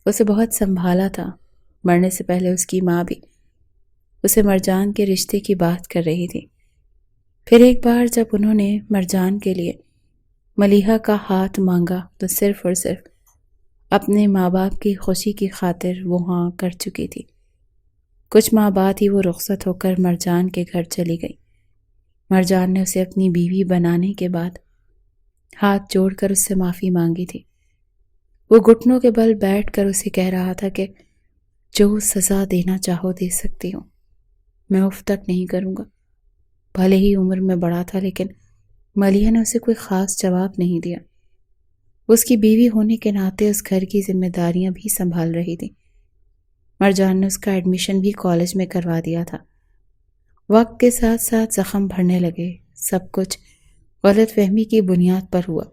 اسے بہت سنبھالا تھا۔ مرنے سے پہلے اس کی ماں بھی اسے مرجان کے رشتے کی بات کر رہی تھی۔ پھر ایک بار جب انہوں نے مرجان کے لیے ملیحہ کا ہاتھ مانگا تو صرف اور صرف اپنے ماں باپ کی خوشی کی خاطر وہ ہاں کر چکی تھی۔ کچھ ماہ بعد ہی وہ رخصت ہو کر مرجان کے گھر چلی گئی۔ مرجان نے اسے اپنی بیوی بنانے کے بعد ہاتھ جوڑ کر اس سے معافی مانگی تھی۔ وہ گھٹنوں کے بل بیٹھ کر اسے کہہ رہا تھا کہ جو سزا دینا چاہو دے سکتی ہوں، میں اف تک نہیں کروں گا۔ بھلے ہی عمر میں بڑا تھا لیکن ملیحہ نے اسے کوئی خاص جواب نہیں دیا۔ اس کی بیوی ہونے کے ناطے اس گھر کی ذمہ داریاں بھی سنبھال رہی تھی۔ مرجان نے اس کا ایڈمیشن بھی کالج میں کروا دیا تھا۔ وقت کے ساتھ ساتھ زخم بھرنے لگے۔ سب کچھ غلط فہمی کی بنیاد پر ہوا۔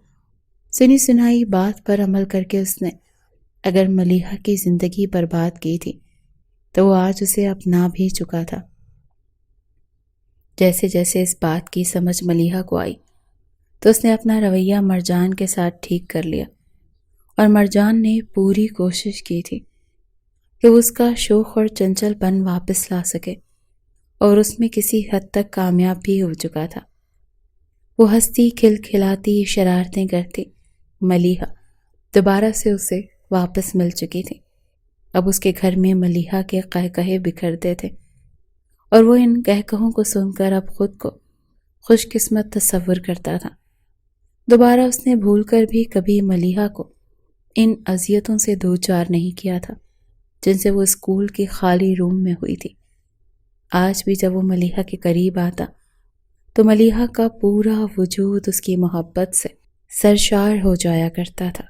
سنی سنائی بات پر عمل کر کے اس نے اگر ملیحہ کی زندگی برباد کی تھی تو وہ آج اسے اپنا بھی چکا تھا۔ جیسے جیسے اس بات کی سمجھ ملیحہ کو آئی تو اس نے اپنا رویہ مرجان کے ساتھ ٹھیک کر لیا، اور مرجان نے پوری کوشش کی تھی کہ وہ اس کا شوخ اور چنچل پن واپس لا سکے، اور اس میں کسی حد تک کامیاب بھی ہو چکا تھا۔ وہ ہنستی کھلکھلاتی شرارتیں کرتی۔ ملیحہ دوبارہ سے اسے واپس مل چکی تھی۔ اب اس کے گھر میں ملیحہ کے قہقہے بکھرتے تھے، اور وہ ان قہقہوں کو سن کر اب خود کو خوش قسمت تصور کرتا تھا۔ دوبارہ اس نے بھول کر بھی کبھی ملیحہ کو ان اذیتوں سے دوچار نہیں کیا تھا جن سے وہ اسکول کی خالی روم میں ہوئی تھی۔ آج بھی جب وہ ملیحہ کے قریب آتا تو ملیحہ کا پورا وجود اس کی محبت سے سرشار ہو جایا کرتا تھا۔